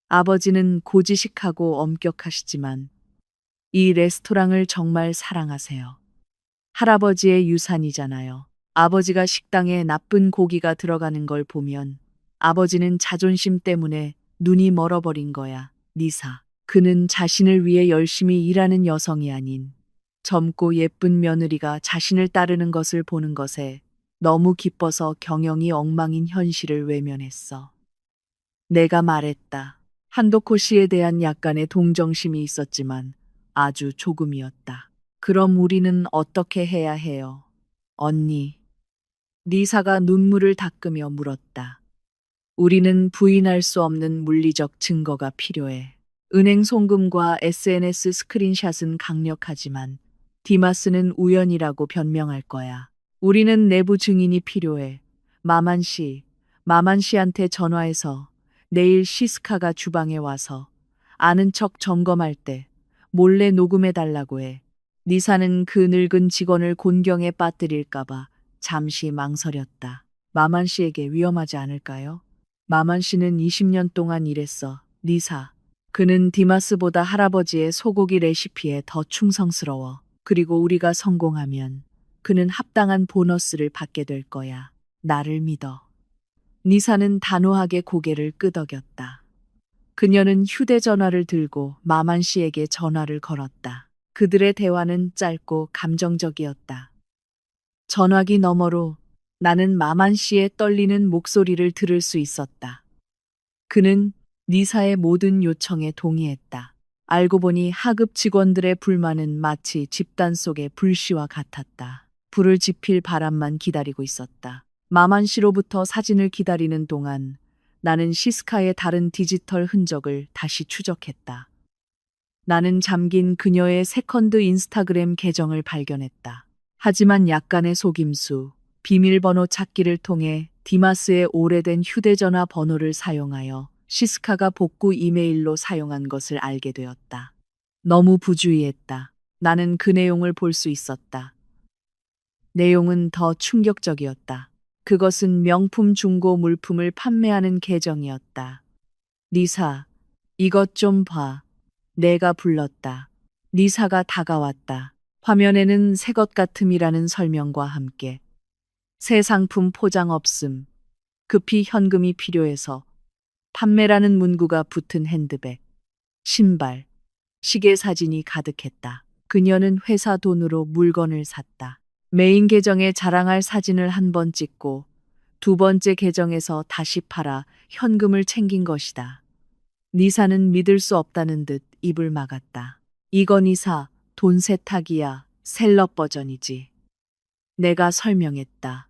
아버지는 고지식하고 엄격하시지만 이 레스토랑을 정말 사랑하세요. 할아버지의 유산이잖아요. 아버지가 식당에 나쁜 고기가 들어가는 걸 보면 아버지는 자존심 때문에 눈이 멀어버린 거야, 니사. 그는 자신을 위해 열심히 일하는 여성이 아닌 젊고 예쁜 며느리가 자신을 따르는 것을 보는 것에 너무 기뻐서 경영이 엉망인 현실을 외면했어. 내가 말했다. 한도코 씨에 대한 약간의 동정심이 있었지만 아주 조금이었다. 그럼 우리는 어떻게 해야 해요? 언니. 리사가 눈물을 닦으며 물었다. 우리는 부인할 수 없는 물리적 증거가 필요해. 은행 송금과 SNS 스크린샷은 강력하지만 디마스는 우연이라고 변명할 거야. 우리는 내부 증인이 필요해. 마만 씨한테 전화해서 내일 시스카가 주방에 와서 아는 척 점검할 때 몰래 녹음해 달라고 해. 리사는 그 늙은 직원을 곤경에 빠뜨릴까봐 잠시 망설였다. 마만 씨에게 위험하지 않을까요? 마만 씨는 20년 동안 일했어. 리사. 그는 디마스보다 할아버지의 소고기 레시피에 더 충성스러워. 그리고 우리가 성공하면 그는 합당한 보너스를 받게 될 거야. 나를 믿어. 리사는 단호하게 고개를 끄덕였다. 그녀는 휴대전화를 들고 마만 씨에게 전화를 걸었다. 그들의 대화는 짧고 감정적이었다. 전화기 너머로 나는 마만 씨의 떨리는 목소리를 들을 수 있었다. 그는 리사의 모든 요청에 동의했다. 알고 보니 하급 직원들의 불만은 마치 집단 속의 불씨와 같았다. 불을 지필 바람만 기다리고 있었다. 마만 씨로부터 사진을 기다리는 동안 나는 시스카의 다른 디지털 흔적을 다시 추적했다. 나는 잠긴 그녀의 세컨드 인스타그램 계정을 발견했다. 하지만 약간의 속임수, 비밀번호 찾기를 통해 디마스의 오래된 휴대전화 번호를 사용하여 시스카가 복구 이메일로 사용한 것을 알게 되었다. 너무 부주의했다. 나는 그 내용을 볼 수 있었다. 내용은 더 충격적이었다. 그것은 명품 중고 물품을 판매하는 계정이었다. 리사, 이것 좀 봐. 내가 불렀다. 리사가 다가왔다. 화면에는 새 것 같음이라는 설명과 함께 새 상품 포장 없음. 급히 현금이 필요해서 판매라는 문구가 붙은 핸드백, 신발, 시계 사진이 가득했다. 그녀는 회사 돈으로 물건을 샀다. 메인 계정에 자랑할 사진을 한 번 찍고 두 번째 계정에서 다시 팔아 현금을 챙긴 것이다. 리사는 믿을 수 없다는 듯 입을 막았다. 이건 이사, 돈 세탁이야. 셀럽 버전이지. 내가 설명했다.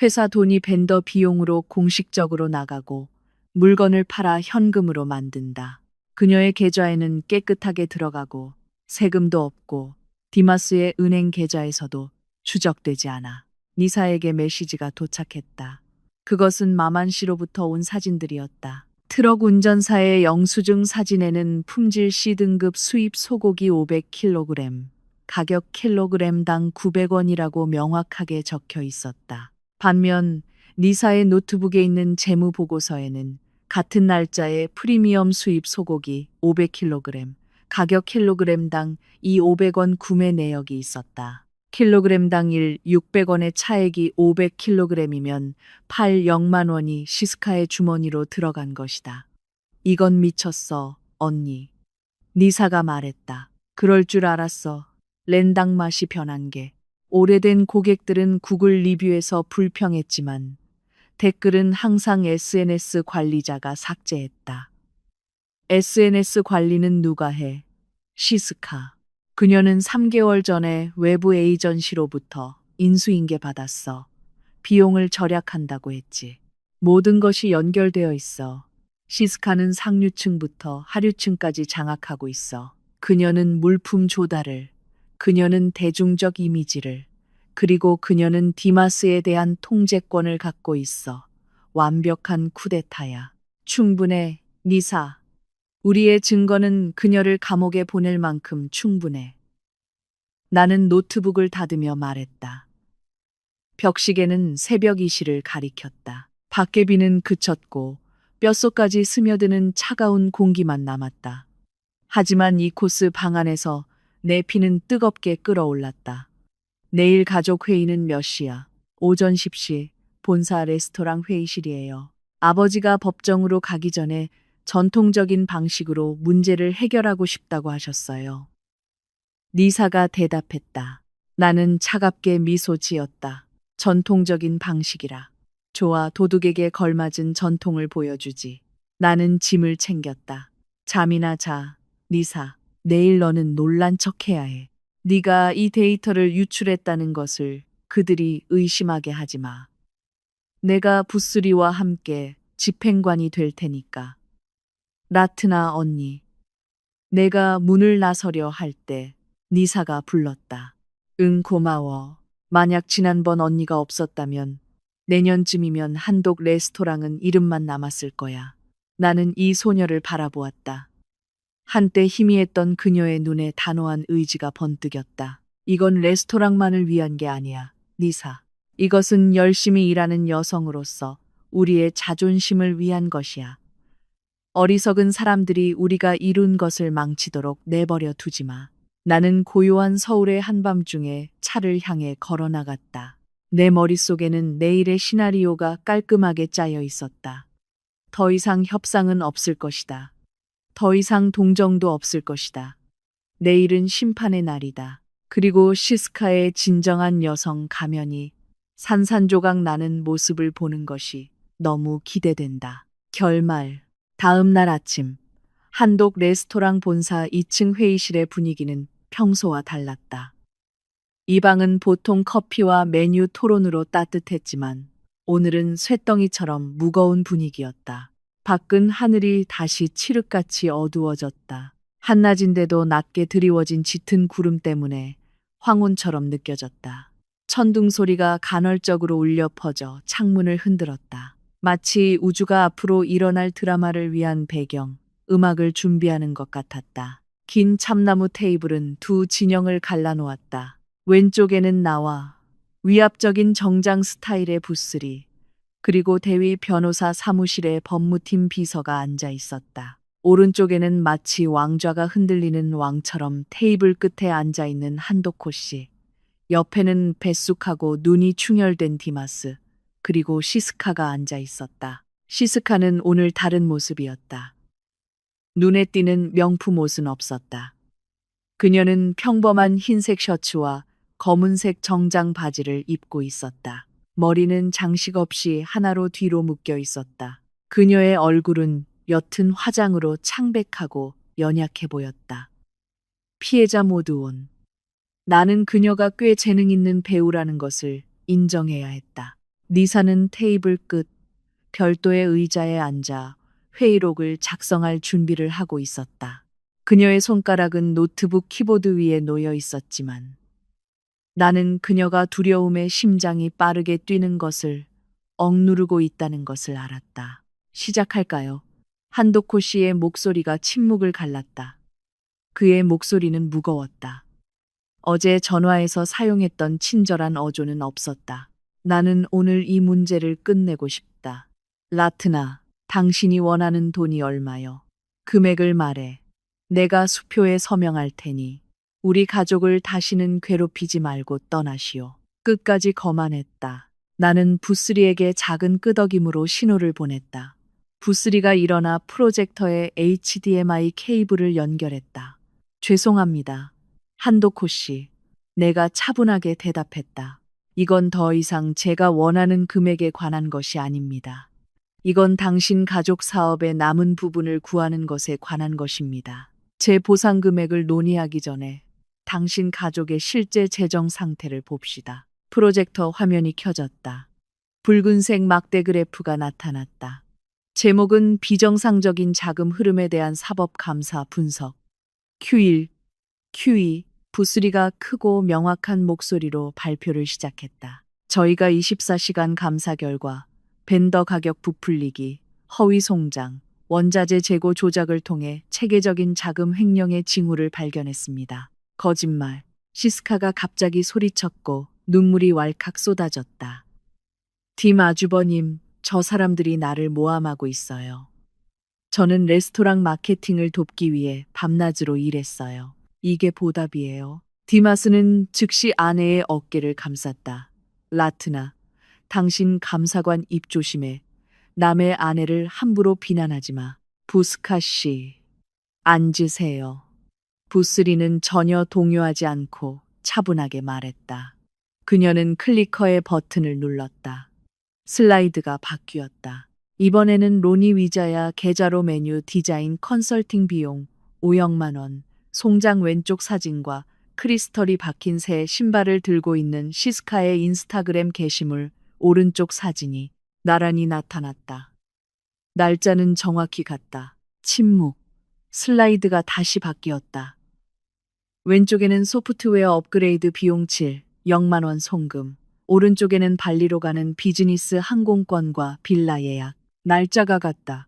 회사 돈이 벤더 비용으로 공식적으로 나가고 물건을 팔아 현금으로 만든다. 그녀의 계좌에는 깨끗하게 들어가고 세금도 없고 디마스의 은행 계좌에서도 추적되지 않아. 리사에게 메시지가 도착했다. 그것은 마만 씨로부터 온 사진들이었다. 트럭 운전사의 영수증 사진에는 품질 C등급 수입 소고기 500kg, 가격 킬로그램당 900원이라고 명확하게 적혀 있었다. 반면 리사의 노트북에 있는 재무 보고서에는 같은 날짜에 프리미엄 수입 소고기 500kg, 가격 킬로그램당 이 500원 구매 내역이 있었다. 킬로그램당 600원의 차액이 500kg이면 0만 원이 시스카의 주머니로 들어간 것이다. 이건 미쳤어, 언니. 리사가 말했다. 그럴 줄 알았어. 렌당 맛이 변한 게. 오래된 고객들은 구글 리뷰에서 불평했지만 댓글은 항상 SNS 관리자가 삭제했다. SNS 관리는 누가 해? 시스카. 그녀는 3개월 전에 외부 에이전시로부터 인수인계 받았어. 비용을 절약한다고 했지. 모든 것이 연결되어 있어. 시스카는 상류층부터 하류층까지 장악하고 있어. 그녀는 물품 조달을, 그녀는 대중적 이미지를, 그리고 그녀는 디마스에 대한 통제권을 갖고 있어. 완벽한 쿠데타야. 충분해, 리사. 우리의 증거는 그녀를 감옥에 보낼 만큼 충분해. 나는 노트북을 닫으며 말했다. 벽시계는 새벽 이시를 가리켰다. 밖의 비는 그쳤고 뼛속까지 스며드는 차가운 공기만 남았다. 하지만 이 코스 방 안에서 내 피는 뜨겁게 끓어올랐다. 내일 가족 회의는 몇 시야? 오전 10시, 본사 레스토랑 회의실이에요. 아버지가 법정으로 가기 전에 전통적인 방식으로 문제를 해결하고 싶다고 하셨어요. 리사가 대답했다. 나는 차갑게 미소 지었다. 전통적인 방식이라. 좋아, 도둑에게 걸맞은 전통을 보여주지. 나는 짐을 챙겼다. 잠이나 자, 니사. 내일 너는 놀란 척해야 해. 네가 이 데이터를 유출했다는 것을 그들이 의심하게 하지 마. 내가 부스리와 함께 집행관이 될 테니까. 라트나 언니. 내가 문을 나서려 할 때 니사가 불렀다. 응, 고마워. 만약 지난번 언니가 없었다면 내년쯤이면 한독 레스토랑은 이름만 남았을 거야. 나는 이 소녀를 바라보았다. 한때 희미했던 그녀의 눈에 단호한 의지가 번뜩였다. 이건 레스토랑만을 위한 게 아니야, 니사. 이것은 열심히 일하는 여성으로서 우리의 자존심을 위한 것이야. 어리석은 사람들이 우리가 이룬 것을 망치도록 내버려 두지 마. 나는 고요한 서울의 한밤중에 차를 향해 걸어 나갔다. 내 머릿속에는 내일의 시나리오가 깔끔하게 짜여 있었다. 더 이상 협상은 없을 것이다. 더 이상 동정도 없을 것이다. 내일은 심판의 날이다. 그리고 시스카의 진정한 여성 가면이 산산조각 나는 모습을 보는 것이 너무 기대된다. 결말. 다음 날 아침, 한독 레스토랑 본사 2층 회의실의 분위기는 평소와 달랐다. 이 방은 보통 커피와 메뉴 토론으로 따뜻했지만 오늘은 쇳덩이처럼 무거운 분위기였다. 밖은 하늘이 다시 칠흑같이 어두워졌다. 한낮인데도 낮게 드리워진 짙은 구름 때문에 황혼처럼 느껴졌다. 천둥 소리가 간헐적으로 울려 퍼져 창문을 흔들었다. 마치 우주가 앞으로 일어날 드라마를 위한 배경, 음악을 준비하는 것 같았다. 긴 참나무 테이블은 두 진영을 갈라놓았다. 왼쪽에는 나와 위압적인 정장 스타일의 부스리, 그리고 대위 변호사 사무실의 법무팀 비서가 앉아 있었다. 오른쪽에는 마치 왕좌가 흔들리는 왕처럼 테이블 끝에 앉아 있는 한도코 씨. 옆에는 뱃쑥하고 눈이 충혈된 디마스, 그리고 시스카가 앉아 있었다. 시스카는 오늘 다른 모습이었다. 눈에 띄는 명품 옷은 없었다. 그녀는 평범한 흰색 셔츠와 검은색 정장 바지를 입고 있었다. 머리는 장식 없이 하나로 뒤로 묶여 있었다. 그녀의 얼굴은 옅은 화장으로 창백하고 연약해 보였다. 피해자 모두 온. 나는 그녀가 꽤 재능 있는 배우라는 것을 인정해야 했다. 니사는 테이블 끝 별도의 의자에 앉아 회의록을 작성할 준비를 하고 있었다. 그녀의 손가락은 노트북 키보드 위에 놓여 있었지만 나는 그녀가 두려움에 심장이 빠르게 뛰는 것을 억누르고 있다는 것을 알았다. 시작할까요? 한도코 씨의 목소리가 침묵을 갈랐다. 그의 목소리는 무거웠다. 어제 전화에서 사용했던 친절한 어조는 없었다. 나는 오늘 이 문제를 끝내고 싶다. 라트나, 당신이 원하는 돈이 얼마요? 금액을 말해. 내가 수표에 서명할 테니 우리 가족을 다시는 괴롭히지 말고 떠나시오. 끝까지 거만했다. 나는 부스리에게 작은 끄덕임으로 신호를 보냈다. 부스리가 일어나 프로젝터에 HDMI 케이블을 연결했다. 죄송합니다. 한도코 씨. 내가 차분하게 대답했다. 이건 더 이상 제가 원하는 금액에 관한 것이 아닙니다. 이건 당신 가족 사업의 남은 부분을 구하는 것에 관한 것입니다. 제 보상 금액을 논의하기 전에 당신 가족의 실제 재정 상태를 봅시다. 프로젝터 화면이 켜졌다. 붉은색 막대 그래프가 나타났다. 제목은 비정상적인 자금 흐름에 대한 사법 감사 분석. Q1, Q2, 부스리가 크고 명확한 목소리로 발표를 시작했다. 저희가 24시간 감사 결과 벤더 가격 부풀리기, 허위 송장, 원자재 재고 조작을 통해 체계적인 자금 횡령의 징후를 발견했습니다. 거짓말. 시스카가 갑자기 소리쳤고 눈물이 왈칵 쏟아졌다. 딤 아주버님, 저 사람들이 나를 모함하고 있어요. 저는 레스토랑 마케팅을 돕기 위해 밤낮으로 일했어요. 이게 보답이에요. 디마스는 즉시 아내의 어깨를 감쌌다. 라트나, 당신 감사관 입 조심해. 남의 아내를 함부로 비난하지 마. 부스카 씨, 앉으세요. 부스리는 전혀 동요하지 않고 차분하게 말했다. 그녀는 클리커의 버튼을 눌렀다. 슬라이드가 바뀌었다. 이번에는 로니 위자야 계좌로 메뉴 디자인 컨설팅 비용 5억만 원, 송장 왼쪽 사진과 크리스털이 박힌 새 신발을 들고 있는 시스카의 인스타그램 게시물 오른쪽 사진이 나란히 나타났다. 날짜는 정확히 같다. 침묵. 슬라이드가 다시 바뀌었다. 왼쪽에는 소프트웨어 업그레이드 비용 7억만 원 송금. 오른쪽에는 발리로 가는 비즈니스 항공권과 빌라 예약. 날짜가 같다.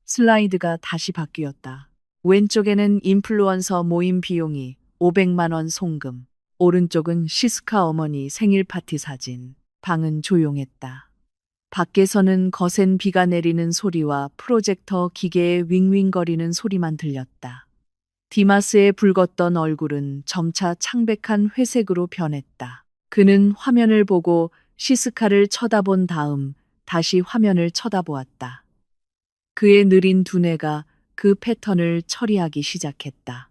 슬라이드가 다시 바뀌었다. 왼쪽에는 인플루언서 모임 비용이 500만 원 송금. 오른쪽은 시스카 어머니 생일 파티 사진. 방은 조용했다. 밖에서는 거센 비가 내리는 소리와 프로젝터 기계의 윙윙거리는 소리만 들렸다. 디마스의 붉었던 얼굴은 점차 창백한 회색으로 변했다. 그는 화면을 보고 시스카를 쳐다본 다음 다시 화면을 쳐다보았다. 그의 느린 두뇌가 그 패턴을 처리하기 시작했다.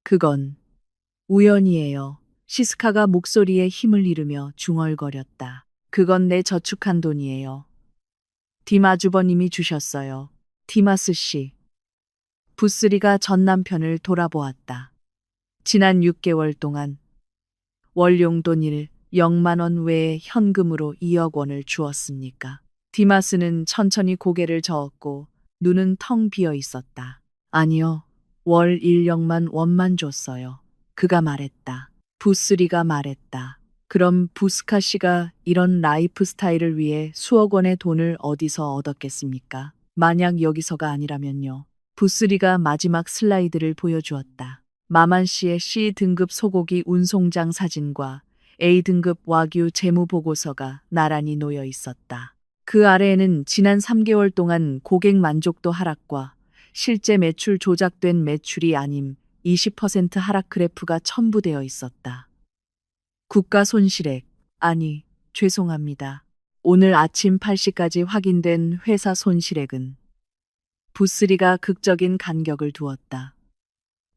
그건 우연이에요. 시스카가 목소리에 힘을 잃으며 중얼거렸다. 그건 내 저축한 돈이에요. 디마주버님이 주셨어요. 디마스 씨. 부스리가 전 남편을 돌아보았다. 지난 6개월 동안 월용돈 1억만 원 외에 현금으로 2억 원을 주었습니까? 디마스는 천천히 고개를 저었고 눈은 텅 비어 있었다. 아니요. 월 1억만 원만 줬어요. 그가 말했다. 부스리가 말했다. 그럼 부스카 씨가 이런 라이프 스타일을 위해 수억 원의 돈을 어디서 얻었겠습니까? 만약 여기서가 아니라면요. 부스리가 마지막 슬라이드를 보여주었다. 마만 씨의 C등급 소고기 운송장 사진과 A등급 와규 재무 보고서가 나란히 놓여 있었다. 그 아래에는 지난 3개월 동안 고객 만족도 하락과 실제 매출 조작된 매출이 아님 20% 하락 그래프가 첨부되어 있었다. 국가 손실액, 아니, 죄송합니다. 오늘 아침 8시까지 확인된 회사 손실액은 부스리가 극적인 간격을 두었다.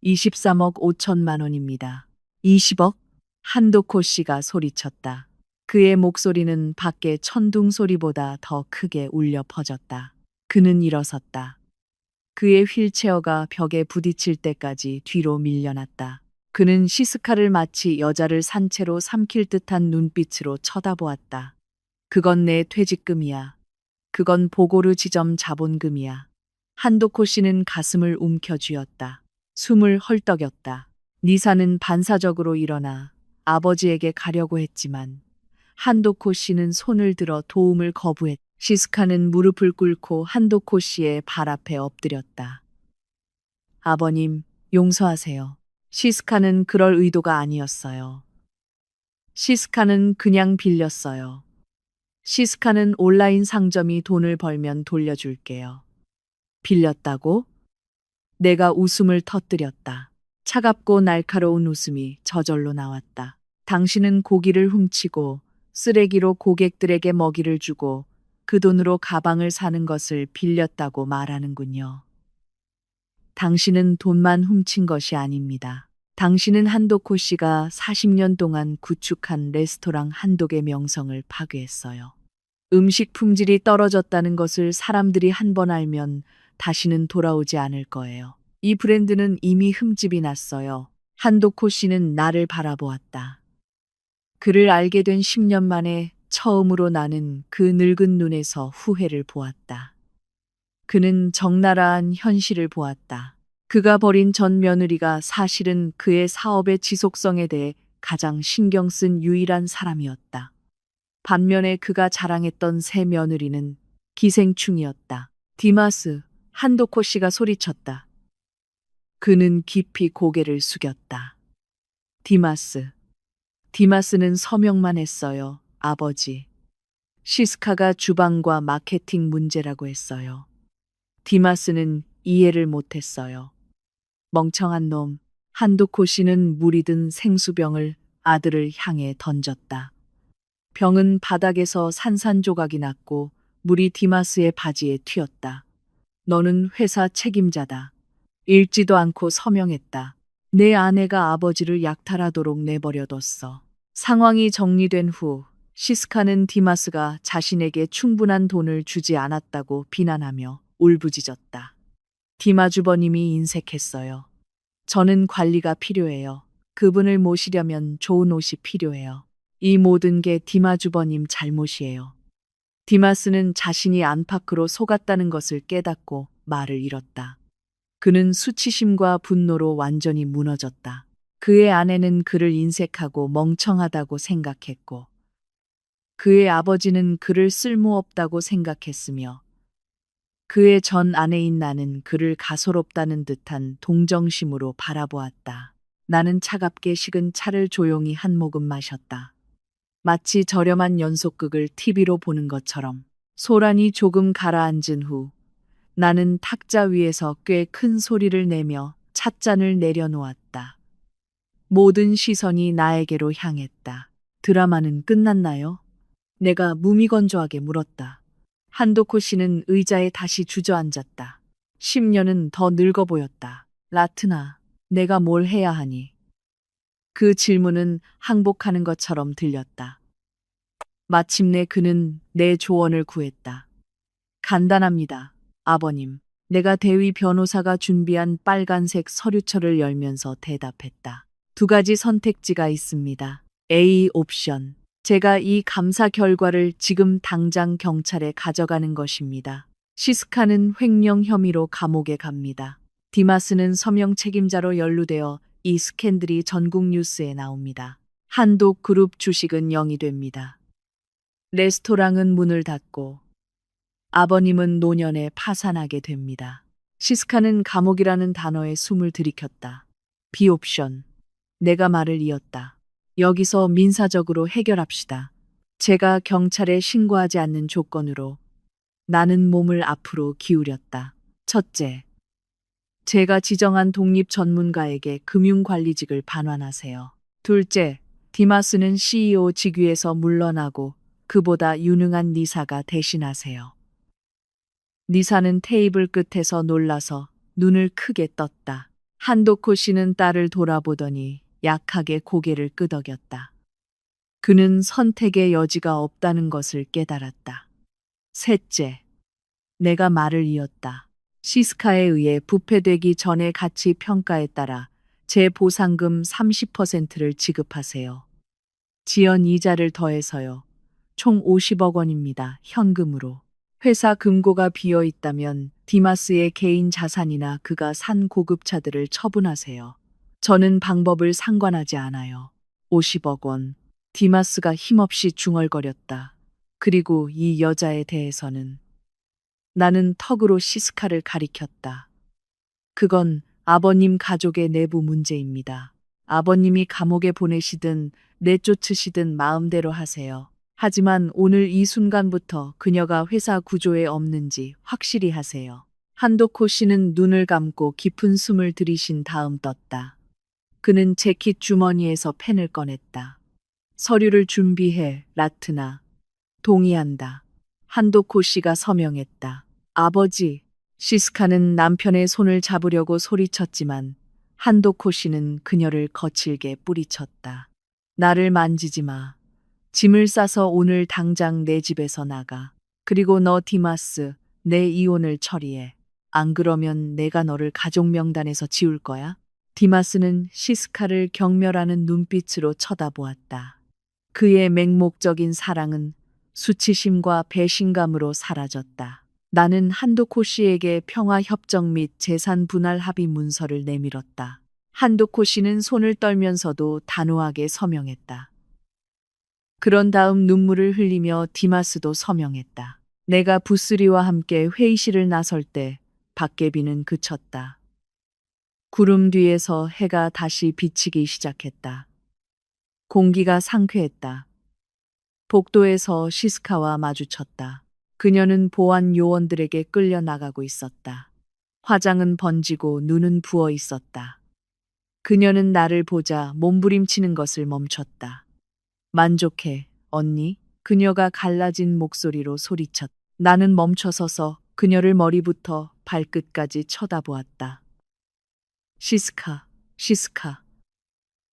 23억 5천만 원입니다. 20억? 한도코 씨가 소리쳤다. 그의 목소리는 밖의 천둥 소리보다 더 크게 울려 퍼졌다. 그는 일어섰다. 그의 휠체어가 벽에 부딪힐 때까지 뒤로 밀려났다. 그는 시스카를 마치 여자를 산채로 삼킬 듯한 눈빛으로 쳐다보았다. 그건 내 퇴직금이야. 그건 보고르 지점 자본금이야. 한도코 씨는 가슴을 움켜쥐었다. 숨을 헐떡였다. 니사는 반사적으로 일어나 아버지에게 가려고 했지만 한도코 씨는 손을 들어 도움을 거부했다. 시스카는 무릎을 꿇고 한도코 씨의 발 앞에 엎드렸다. 아버님, 용서하세요. 시스카는 그럴 의도가 아니었어요. 시스카는 그냥 빌렸어요. 시스카는 온라인 상점이 돈을 벌면 돌려줄게요. 빌렸다고? 내가 웃음을 터뜨렸다. 차갑고 날카로운 웃음이 저절로 나왔다. 당신은 고기를 훔치고 쓰레기로 고객들에게 먹이를 주고 그 돈으로 가방을 사는 것을 빌렸다고 말하는군요. 당신은 돈만 훔친 것이 아닙니다. 당신은 한도코 씨가 40년 동안 구축한 레스토랑 한독의 명성을 파괴했어요. 음식 품질이 떨어졌다는 것을 사람들이 한 번 알면 다시는 돌아오지 않을 거예요. 이 브랜드는 이미 흠집이 났어요. 한도코 씨는 나를 바라보았다. 그를 알게 된 10년 만에 처음으로 나는 그 늙은 눈에서 후회를 보았다. 그는 적나라한 현실을 보았다. 그가 버린 전 며느리가 사실은 그의 사업의 지속성에 대해 가장 신경 쓴 유일한 사람이었다. 반면에 그가 자랑했던 새 며느리는 기생충이었다. 디마스, 한도코 씨가 소리쳤다. 그는 깊이 고개를 숙였다. 디마스는 서명만 했어요, 아버지. 시스카가 주방과 마케팅 문제라고 했어요. 디마스는 이해를 못했어요. 멍청한 놈. 한도코 씨는 물이 든 생수병을 아들을 향해 던졌다. 병은 바닥에서 산산조각이 났고 물이 디마스의 바지에 튀었다. 너는 회사 책임자다. 읽지도 않고 서명했다. 내 아내가 아버지를 약탈하도록 내버려뒀어. 상황이 정리된 후 시스카는 디마스가 자신에게 충분한 돈을 주지 않았다고 비난하며 울부짖었다. 디마 주버님이 인색했어요. 저는 관리가 필요해요. 그분을 모시려면 좋은 옷이 필요해요. 이 모든 게 디마 주버님 잘못이에요. 디마스는 자신이 안팎으로 속았다는 것을 깨닫고 말을 잃었다. 그는 수치심과 분노로 완전히 무너졌다. 그의 아내는 그를 인색하고 멍청하다고 생각했고, 그의 아버지는 그를 쓸모없다고 생각했으며, 그의 전 아내인 나는 그를 가소롭다는 듯한 동정심으로 바라보았다. 나는 차갑게 식은 차를 조용히 한 모금 마셨다. 마치 저렴한 연속극을 TV로 보는 것처럼. 소란이 조금 가라앉은 후 나는 탁자 위에서 꽤 큰 소리를 내며 찻잔을 내려놓았다. 모든 시선이 나에게로 향했다. 드라마는 끝났나요? 내가 무미건조하게 물었다. 한도코 씨는 의자에 다시 주저앉았다. 10년은 더 늙어 보였다. 라트나, 내가 뭘 해야 하니? 그 질문은 항복하는 것처럼 들렸다. 마침내 그는 내 조언을 구했다. 간단합니다, 아버님. 내가 대위 변호사가 준비한 빨간색 서류처를 열면서 대답했다. 두 가지 선택지가 있습니다. A 옵션. 제가 이 감사 결과를 지금 당장 경찰에 가져가는 것입니다. 시스카는 횡령 혐의로 감옥에 갑니다. 디마스는 서명 책임자로 연루되어 이 스캔들이 전국 뉴스에 나옵니다. 한독 그룹 주식은 0이 됩니다. 레스토랑은 문을 닫고 아버님은 노년에 파산하게 됩니다. 시스카는 감옥이라는 단어에 숨을 들이켰다. 비옵션. 내가 말을 이었다. 여기서 민사적으로 해결합시다. 제가 경찰에 신고하지 않는 조건으로. 나는 몸을 앞으로 기울였다. 첫째, 제가 지정한 독립 전문가에게 금융관리직을 반환하세요. 둘째, 디마스는 CEO 직위에서 물러나고 그보다 유능한 니사가 대신하세요. 니사는 테이블 끝에서 놀라서 눈을 크게 떴다. 한도코 씨는 딸을 돌아보더니 약하게 고개를 끄덕였다. 그는 선택의 여지가 없다는 것을 깨달았다. 셋째, 내가 말을 이었다. 시스카에 의해 부패되기 전의 가치 평가에 따라 제 보상금 30%를 지급하세요. 지연 이자를 더해서요. 총 50억 원입니다. 현금으로. 회사 금고가 비어 있다면 디마스의 개인 자산이나 그가 산 고급차들을 처분하세요. 저는 방법을 상관하지 않아요. 50억 원. 디마스가 힘없이 중얼거렸다. 그리고 이 여자에 대해서는 나는 턱으로 시스카를 가리켰다. 그건 아버님 가족의 내부 문제입니다. 아버님이 감옥에 보내시든 내쫓으시든 마음대로 하세요. 하지만 오늘 이 순간부터 그녀가 회사 구조에 없는지 확실히 하세요. 한도코 씨는 눈을 감고 깊은 숨을 들이신 다음 떴다. 그는 재킷 주머니에서 펜을 꺼냈다. 서류를 준비해, 라트나. 동의한다. 한도코 씨가 서명했다. 아버지, 시스카는 남편의 손을 잡으려고 소리쳤지만 한도코 씨는 그녀를 거칠게 뿌리쳤다. 나를 만지지 마. 짐을 싸서 오늘 당장 내 집에서 나가. 그리고 너 디마스, 내 이혼을 처리해. 안 그러면 내가 너를 가족 명단에서 지울 거야. 디마스는 시스카를 경멸하는 눈빛으로 쳐다보았다. 그의 맹목적인 사랑은 수치심과 배신감으로 사라졌다. 나는 한도코 씨에게 평화협정 및 재산 분할 합의 문서를 내밀었다. 한도코 씨는 손을 떨면서도 단호하게 서명했다. 그런 다음 눈물을 흘리며 디마스도 서명했다. 내가 부스리와 함께 회의실을 나설 때 밖의 비는 그쳤다. 구름 뒤에서 해가 다시 비치기 시작했다. 공기가 상쾌했다. 복도에서 시스카와 마주쳤다. 그녀는 보안 요원들에게 끌려 나가고 있었다. 화장은 번지고 눈은 부어 있었다. 그녀는 나를 보자 몸부림치는 것을 멈췄다. 만족해, 언니? 그녀가 갈라진 목소리로 소리쳤다. 나는 멈춰서서 그녀를 머리부터 발끝까지 쳐다보았다. 시스카, 시스카.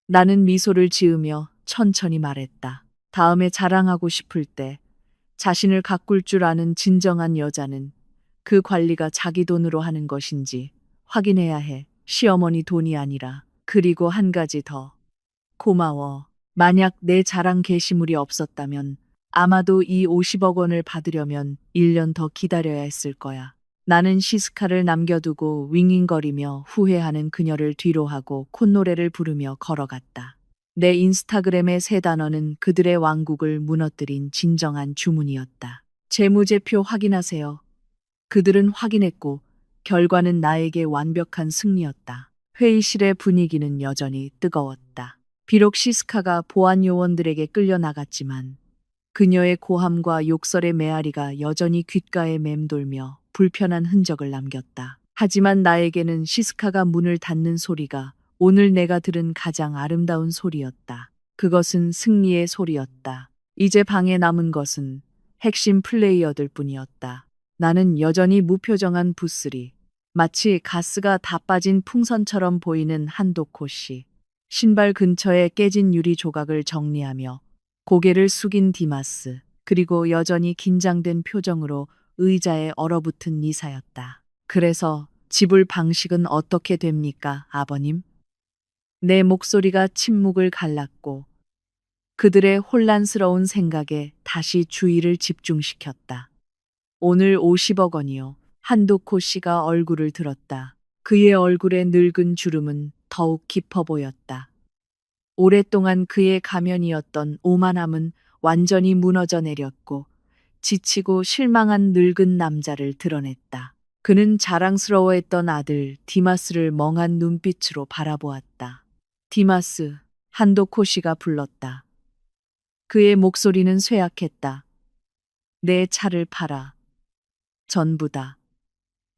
나는 미소를 지으며 천천히 말했다. 다음에 자랑하고 싶을 때 자신을 가꿀 줄 아는 진정한 여자는 그 관리가 자기 돈으로 하는 것인지 확인해야 해. 시어머니 돈이 아니라. 그리고 한 가지 더. 고마워. 만약 내 자랑 게시물이 없었다면 아마도 이 50억 원을 받으려면 1년 더 기다려야 했을 거야. 나는 시스카를 남겨두고 윙윙거리며 후회하는 그녀를 뒤로하고 콧노래를 부르며 걸어갔다. 내 인스타그램의 세 단어는 그들의 왕국을 무너뜨린 진정한 주문이었다. 재무제표 확인하세요. 그들은 확인했고 결과는 나에게 완벽한 승리였다. 회의실의 분위기는 여전히 뜨거웠다. 비록 시스카가 보안 요원들에게 끌려나갔지만 그녀의 고함과 욕설의 메아리가 여전히 귓가에 맴돌며 불편한 흔적을 남겼다. 하지만 나에게는 시스카가 문을 닫는 소리가 오늘 내가 들은 가장 아름다운 소리였다. 그것은 승리의 소리였다. 이제 방에 남은 것은 핵심 플레이어들 뿐이었다. 나는 여전히 무표정한 부스리. 마치 가스가 다 빠진 풍선처럼 보이는 한도코 씨. 신발 근처에 깨진 유리 조각을 정리하며 고개를 숙인 디마스. 그리고 여전히 긴장된 표정으로 의자에 얼어붙은 니사였다. 그래서 지불 방식은 어떻게 됩니까, 아버님? 내 목소리가 침묵을 갈랐고 그들의 혼란스러운 생각에 다시 주의를 집중시켰다. 오늘 50억 원이요. 한도코 씨가 얼굴을 들었다. 그의 얼굴의 늙은 주름은 더욱 깊어 보였다. 오랫동안 그의 가면이었던 오만함은 완전히 무너져 내렸고 지치고 실망한 늙은 남자를 드러냈다. 그는 자랑스러워했던 아들 디마스를 멍한 눈빛으로 바라보았다. 디마스, 한도코 씨가 불렀다. 그의 목소리는 쇠약했다. 내 차를 팔아. 전부 다.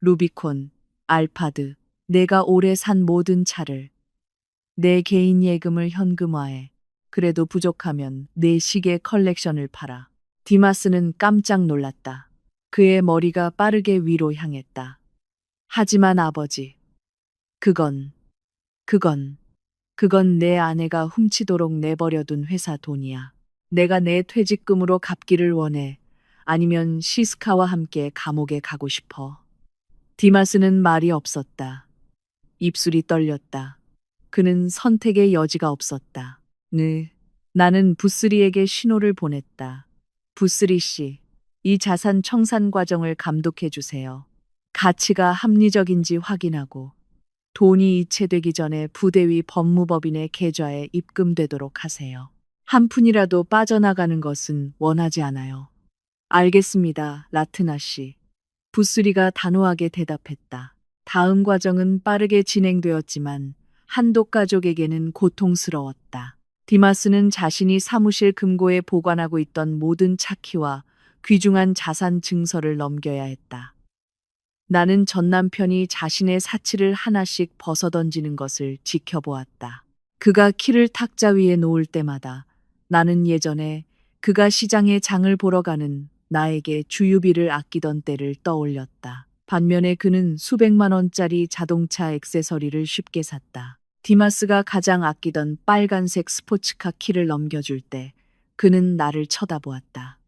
루비콘, 알파드, 내가 오래 산 모든 차를. 내 개인 예금을 현금화해. 그래도 부족하면 내 시계 컬렉션을 팔아. 디마스는 깜짝 놀랐다. 그의 머리가 빠르게 위로 향했다. 하지만 아버지, 그건, 그건, 그건 내 아내가 훔치도록 내버려둔 회사 돈이야. 내가 내 퇴직금으로 갚기를 원해. 아니면 시스카와 함께 감옥에 가고 싶어. 디마스는 말이 없었다. 입술이 떨렸다. 그는 선택의 여지가 없었다. 네. 나는 부스리에게 신호를 보냈다. 부스리 씨, 이 자산 청산 과정을 감독해 주세요. 가치가 합리적인지 확인하고 돈이 이체되기 전에 부대 위 법무법인의 계좌에 입금되도록 하세요. 한 푼이라도 빠져나가는 것은 원하지 않아요. 알겠습니다, 라트나 씨. 부스리가 단호하게 대답했다. 다음 과정은 빠르게 진행되었지만 한독 가족에게는 고통스러웠다. 디마스는 자신이 사무실 금고에 보관하고 있던 모든 차키와 귀중한 자산 증서를 넘겨야 했다. 나는 전 남편이 자신의 사치를 하나씩 벗어던지는 것을 지켜보았다. 그가 키를 탁자 위에 놓을 때마다 나는 예전에 그가 시장에 장을 보러 가는 나에게 주유비를 아끼던 때를 떠올렸다. 반면에 그는 수백만 원짜리 자동차 액세서리를 쉽게 샀다. 디마스가 가장 아끼던 빨간색 스포츠카 키를 넘겨줄 때 그는 나를 쳐다보았다.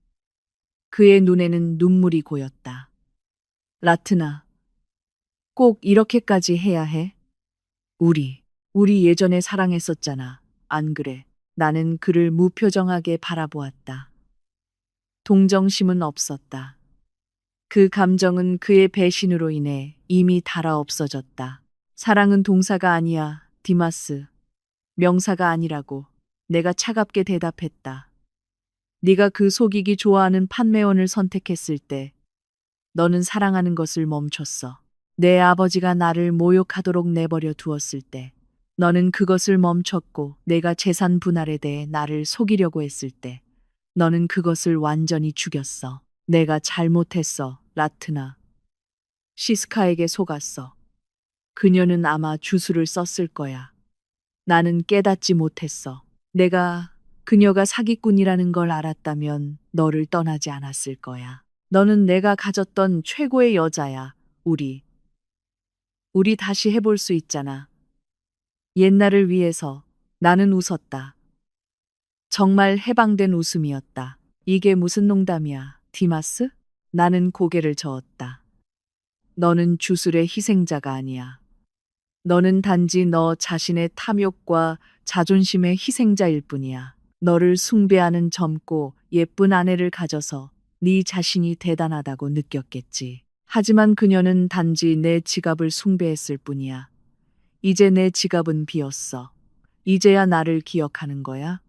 그의 눈에는 눈물이 고였다. 라트나, 꼭 이렇게까지 해야 해? 우리 예전에 사랑했었잖아. 안 그래? 나는 그를 무표정하게 바라보았다. 동정심은 없었다. 그 감정은 그의 배신으로 인해 이미 닳아 없어졌다. 사랑은 동사가 아니야, 디마스. 명사가 아니라고. 내가 차갑게 대답했다. 네가 그 속이기 좋아하는 판매원을 선택했을 때 너는 사랑하는 것을 멈췄어. 내 아버지가 나를 모욕하도록 내버려 두었을 때 너는 그것을 멈췄고 내가 재산 분할에 대해 나를 속이려고 했을 때 너는 그것을 완전히 죽였어. 내가 잘못했어, 라트나. 시스카에게 속았어. 그녀는 아마 주술을 썼을 거야. 나는 깨닫지 못했어. 내가 그녀가 사기꾼이라는 걸 알았다면 너를 떠나지 않았을 거야. 너는 내가 가졌던 최고의 여자야. 우리 다시 해볼 수 있잖아. 옛날을 위해서. 나는 웃었다. 정말 해방된 웃음이었다. 이게 무슨 농담이야, 디마스? 나는 고개를 저었다. 너는 주술의 희생자가 아니야. 너는 단지 너 자신의 탐욕과 자존심의 희생자일 뿐이야. 너를 숭배하는 젊고 예쁜 아내를 가져서 네 자신이 대단하다고 느꼈겠지. 하지만 그녀는 단지 내 지갑을 숭배했을 뿐이야. 이제 내 지갑은 비었어. 이제야 나를 기억하는 거야?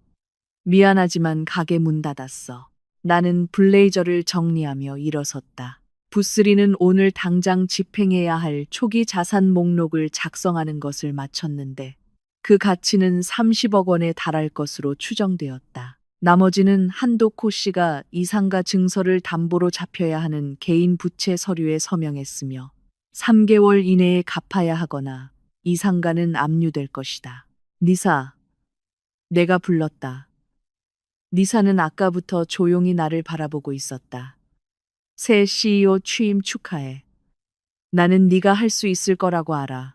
미안하지만 가게 문 닫았어. 나는 블레이저를 정리하며 일어섰다. 부스리는 오늘 당장 집행해야 할 초기 자산 목록을 작성하는 것을 마쳤는데 그 가치는 30억 원에 달할 것으로 추정되었다. 나머지는 한도코 씨가 이상가 증서를 담보로 잡혀야 하는 개인 부채 서류에 서명했으며 3개월 이내에 갚아야 하거나 이상가는 압류될 것이다. 니사, 내가 불렀다. 니사는 아까부터 조용히 나를 바라보고 있었다. 새 CEO 취임 축하해. 나는 네가 할 수 있을 거라고 알아.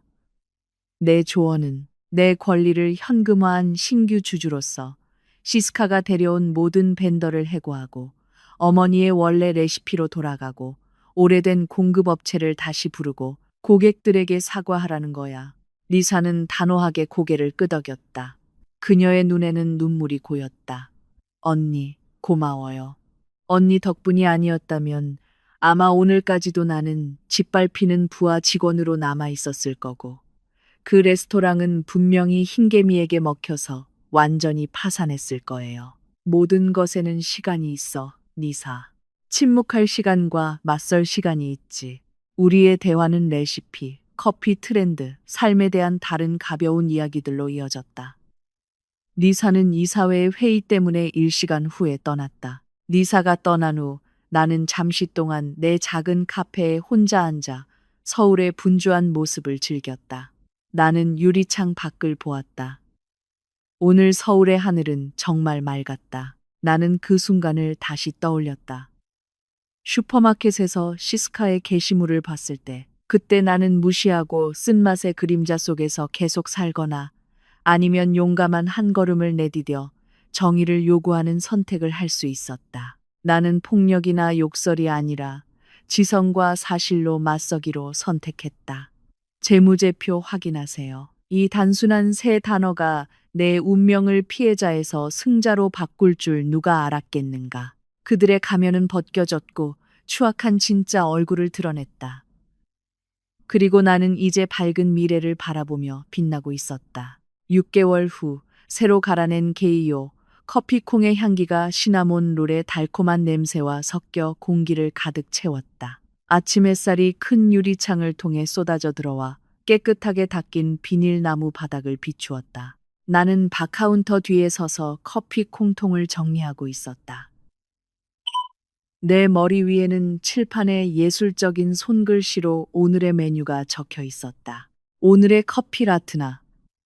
내 조언은 내 권리를 현금화한 신규 주주로서 시스카가 데려온 모든 벤더를 해고하고 어머니의 원래 레시피로 돌아가고 오래된 공급업체를 다시 부르고 고객들에게 사과하라는 거야. 리사는 단호하게 고개를 끄덕였다. 그녀의 눈에는 눈물이 고였다. 언니, 고마워요. 언니 덕분이 아니었다면 아마 오늘까지도 나는 짓밟히는 부하 직원으로 남아 있었을 거고, 그 레스토랑은 분명히 흰개미에게 먹혀서 완전히 파산했을 거예요. 모든 것에는 시간이 있어, 니사. 침묵할 시간과 맞설 시간이 있지. 우리의 대화는 레시피, 커피 트렌드, 삶에 대한 다른 가벼운 이야기들로 이어졌다. 리사는 이사회의 회의 때문에 일시간 후에 떠났다. 리사가 떠난 후 나는 잠시 동안 내 작은 카페에 혼자 앉아 서울의 분주한 모습을 즐겼다. 나는 유리창 밖을 보았다. 오늘 서울의 하늘은 정말 맑았다. 나는 그 순간을 다시 떠올렸다. 슈퍼마켓에서 시스카의 게시물을 봤을 때, 그때 나는 무시하고 쓴맛의 그림자 속에서 계속 살거나 아니면 용감한 한 걸음을 내디뎌 정의를 요구하는 선택을 할 수 있었다. 나는 폭력이나 욕설이 아니라 지성과 사실로 맞서기로 선택했다. 재무제표 확인하세요. 이 단순한 세 단어가 내 운명을 피해자에서 승자로 바꿀 줄 누가 알았겠는가. 그들의 가면은 벗겨졌고 추악한 진짜 얼굴을 드러냈다. 그리고 나는 이제 밝은 미래를 바라보며 빛나고 있었다. 6개월 후 새로 갈아낸 게이오 커피콩의 향기가 시나몬 롤의 달콤한 냄새와 섞여 공기를 가득 채웠다. 아침 햇살이 큰 유리창을 통해 쏟아져 들어와 깨끗하게 닦인 비닐나무 바닥을 비추었다. 나는 바카운터 뒤에 서서 커피 콩통을 정리하고 있었다. 내 머리 위에는 칠판에 예술적인 손글씨로 오늘의 메뉴가 적혀 있었다. 오늘의 커피 라트나,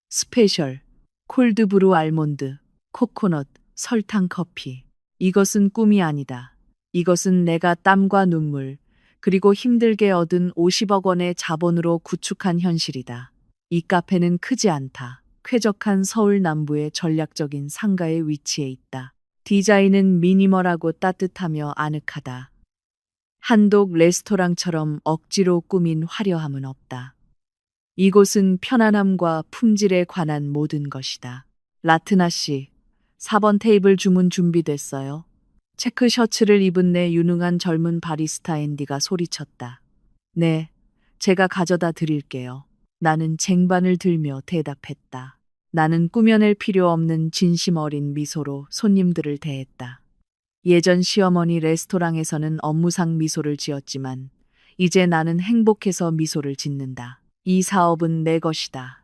스페셜, 콜드브루 알몬드, 코코넛, 설탕 커피. 이것은 꿈이 아니다. 이것은 내가 땀과 눈물, 그리고 힘들게 얻은 50억 원의 자본으로 구축한 현실이다. 이 카페는 크지 않다. 쾌적한 서울 남부의 전략적인 상가에 위치해 있다. 디자인은 미니멀하고 따뜻하며 아늑하다. 한독 레스토랑처럼 억지로 꾸민 화려함은 없다. 이곳은 편안함과 품질에 관한 모든 것이다. 라트나 씨, 4번 테이블 주문 준비됐어요. 체크 셔츠를 입은 내 유능한 젊은 바리스타 앤디가 소리쳤다. 네, 제가 가져다 드릴게요. 나는 쟁반을 들며 대답했다. 나는 꾸며낼 필요 없는 진심 어린 미소로 손님들을 대했다. 예전 시어머니 레스토랑에서는 업무상 미소를 지었지만 이제 나는 행복해서 미소를 짓는다. 이 사업은 내 것이다.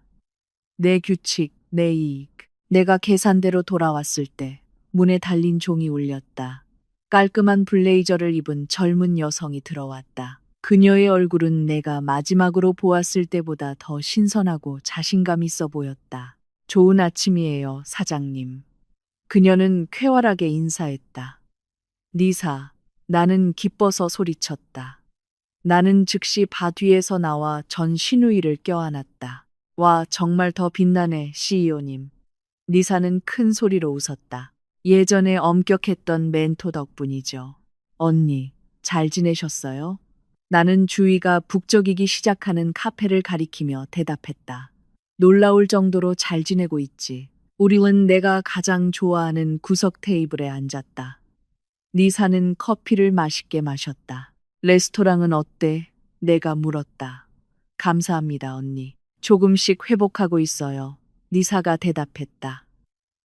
내 규칙, 내 이익. 내가 계산대로 돌아왔을 때 문에 달린 종이 울렸다. 깔끔한 블레이저를 입은 젊은 여성이 들어왔다. 그녀의 얼굴은 내가 마지막으로 보았을 때보다 더 신선하고 자신감 있어 보였다. 좋은 아침이에요, 사장님. 그녀는 쾌활하게 인사했다. 니사, 나는 기뻐서 소리쳤다. 나는 즉시 바 뒤에서 나와 전 시누이를 껴안았다. 와, 정말 더 빛나네, CEO님. 니사는 큰 소리로 웃었다. 예전에 엄격했던 멘토 덕분이죠. 언니, 잘 지내셨어요? 나는 주위가 북적이기 시작하는 카페를 가리키며 대답했다. 놀라울 정도로 잘 지내고 있지. 우리는 내가 가장 좋아하는 구석 테이블에 앉았다. 니사는 커피를 맛있게 마셨다. 레스토랑은 어때? 내가 물었다. 감사합니다, 언니. 조금씩 회복하고 있어요. 니사가 대답했다.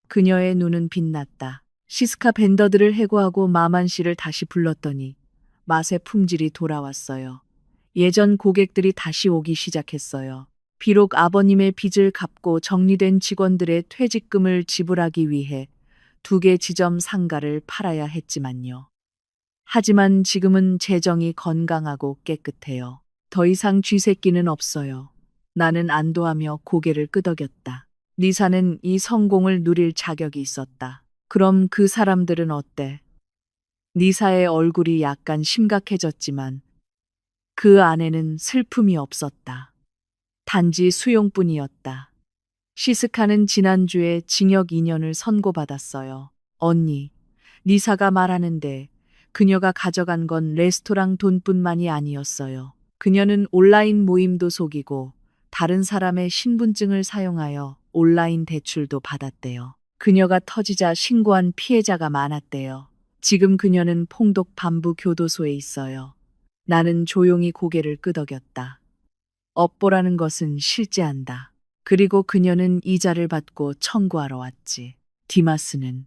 그녀의 눈은 빛났다. 시스카 밴더들을 해고하고 마만 씨를 다시 불렀더니 맛의 품질이 돌아왔어요. 예전 고객들이 다시 오기 시작했어요. 비록 아버님의 빚을 갚고 정리된 직원들의 퇴직금을 지불하기 위해 2개 지점 상가를 팔아야 했지만요. 하지만 지금은 재정이 건강하고 깨끗해요. 더 이상 쥐새끼는 없어요. 나는 안도하며 고개를 끄덕였다. 니사는 이 성공을 누릴 자격이 있었다. 그럼 그 사람들은 어때? 니사의 얼굴이 약간 심각해졌지만 그 안에는 슬픔이 없었다. 단지 수용뿐이었다. 시스카는 지난주에 징역 2년을 선고받았어요. 언니, 니사가 말하는데 그녀가 가져간 건 레스토랑 돈뿐만이 아니었어요. 그녀는 온라인 모임도 속이고 다른 사람의 신분증을 사용하여 온라인 대출도 받았대요. 그녀가 터지자 신고한 피해자가 많았대요. 지금 그녀는 폭독 반부 교도소에 있어요. 나는 조용히 고개를 끄덕였다. 업보라는 것은 실제한다. 그리고 그녀는 이자를 받고 청구하러 왔지. 디마스는.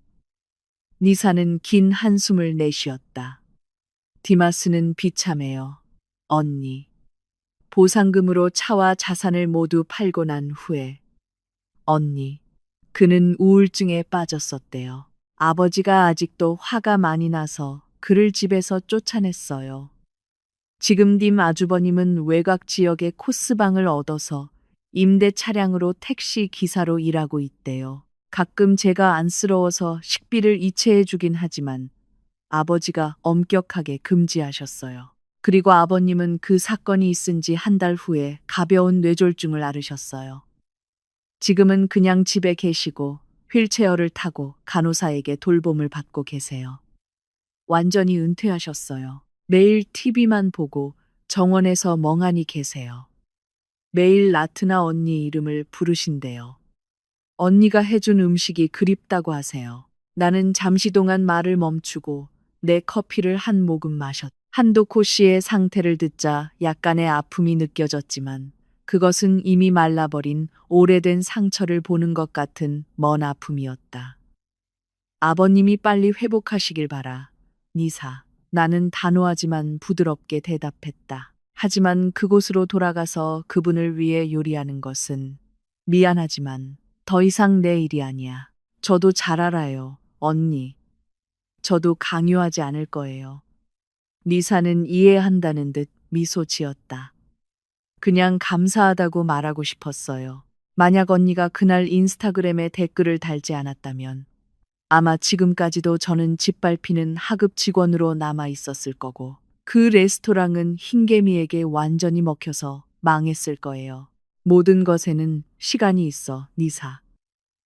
니사는 긴 한숨을 내쉬었다. 디마스는 비참해요. 언니. 보상금으로 차와 자산을 모두 팔고 난 후에. 언니. 그는 우울증에 빠졌었대요. 아버지가 아직도 화가 많이 나서 그를 집에서 쫓아냈어요. 지금 님 아주버님은 외곽 지역의 코스방을 얻어서 임대 차량으로 택시 기사로 일하고 있대요. 가끔 제가 안쓰러워서 식비를 이체해 주긴 하지만 아버지가 엄격하게 금지하셨어요. 그리고 아버님은 그 사건이 있은 지 한 달 후에 가벼운 뇌졸중을 앓으셨어요. 지금은 그냥 집에 계시고 휠체어를 타고 간호사에게 돌봄을 받고 계세요. 완전히 은퇴하셨어요. 매일 TV만 보고 정원에서 멍하니 계세요. 매일 나트나 언니 이름을 부르신대요. 언니가 해준 음식이 그립다고 하세요. 나는 잠시 동안 말을 멈추고 내 커피를 한 모금 마셨다. 한도코 씨의 상태를 듣자 약간의 아픔이 느껴졌지만 그것은 이미 말라버린 오래된 상처를 보는 것 같은 먼 아픔이었다. 아버님이 빨리 회복하시길 바라. 니사. 나는 단호하지만 부드럽게 대답했다. 하지만 그곳으로 돌아가서 그분을 위해 요리하는 것은 미안하지만 더 이상 내 일이 아니야. 저도 잘 알아요, 언니. 저도 강요하지 않을 거예요. 니사는 이해한다는 듯 미소 지었다. 그냥 감사하다고 말하고 싶었어요. 만약 언니가 그날 인스타그램에 댓글을 달지 않았다면 아마 지금까지도 저는 짓밟히는 하급 직원으로 남아 있었을 거고 그 레스토랑은 흰개미에게 완전히 먹혀서 망했을 거예요. 모든 것에는 시간이 있어, 니사.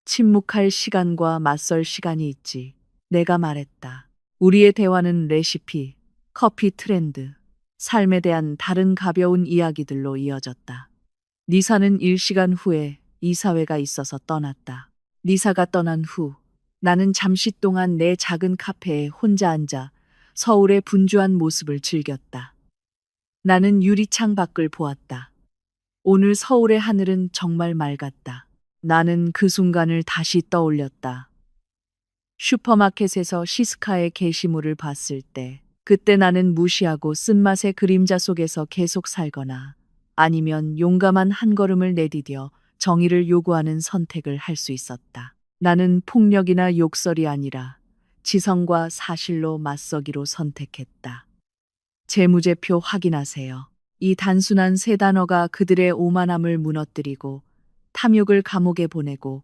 침묵할 시간과 맞설 시간이 있지. 내가 말했다. 우리의 대화는 레시피, 커피 트렌드, 삶에 대한 다른 가벼운 이야기들로 이어졌다. 니사는 일시간 후에 이사회가 있어서 떠났다. 니사가 떠난 후 나는 잠시 동안 내 작은 카페에 혼자 앉아 서울의 분주한 모습을 즐겼다. 나는 유리창 밖을 보았다. 오늘 서울의 하늘은 정말 맑았다. 나는 그 순간을 다시 떠올렸다. 슈퍼마켓에서 시스카의 게시물을 봤을 때, 그때 나는 무시하고 쓴맛의 그림자 속에서 계속 살거나 아니면 용감한 한 걸음을 내디뎌 정의를 요구하는 선택을 할 수 있었다. 나는 폭력이나 욕설이 아니라 지성과 사실로 맞서기로 선택했다. 재무제표 확인하세요. 이 단순한 세 단어가 그들의 오만함을 무너뜨리고 탐욕을 감옥에 보내고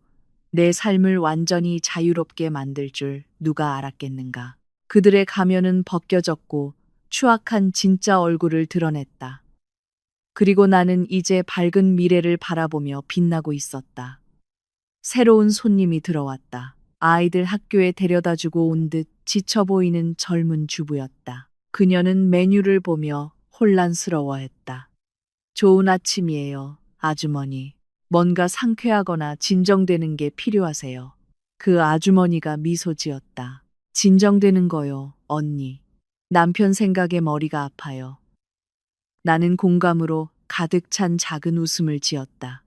내 삶을 완전히 자유롭게 만들 줄 누가 알았겠는가. 그들의 가면은 벗겨졌고 추악한 진짜 얼굴을 드러냈다. 그리고 나는 이제 밝은 미래를 바라보며 빛나고 있었다. 새로운 손님이 들어왔다. 아이들 학교에 데려다 주고 온 듯 지쳐 보이는 젊은 주부였다. 그녀는 메뉴를 보며 혼란스러워했다. 좋은 아침이에요, 아주머니. 뭔가 상쾌하거나 진정되는 게 필요하세요. 그 아주머니가 미소 지었다. 진정되는 거요, 언니. 남편 생각에 머리가 아파요. 나는 공감으로 가득 찬 작은 웃음을 지었다.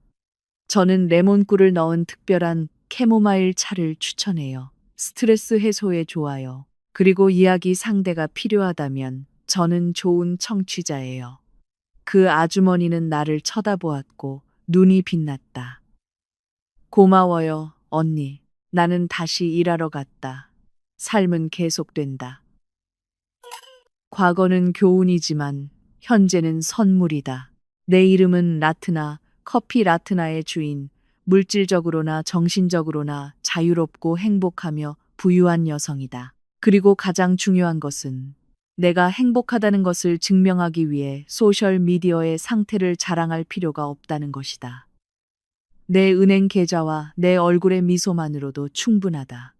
저는 레몬꿀을 넣은 특별한 캐모마일 차를 추천해요. 스트레스 해소에 좋아요. 그리고 이야기 상대가 필요하다면 저는 좋은 청취자예요. 그 아주머니는 나를 쳐다보았고 눈이 빛났다. 고마워요, 언니. 나는 다시 일하러 갔다. 삶은 계속된다. 과거는 교훈이지만 현재는 선물이다. 내 이름은 라트나, 커피 라트나의 주인, 물질적으로나 정신적으로나 자유롭고 행복하며 부유한 여성이다. 그리고 가장 중요한 것은 내가 행복하다는 것을 증명하기 위해 소셜 미디어의 상태를 자랑할 필요가 없다는 것이다. 내 은행 계좌와 내 얼굴의 미소만으로도 충분하다.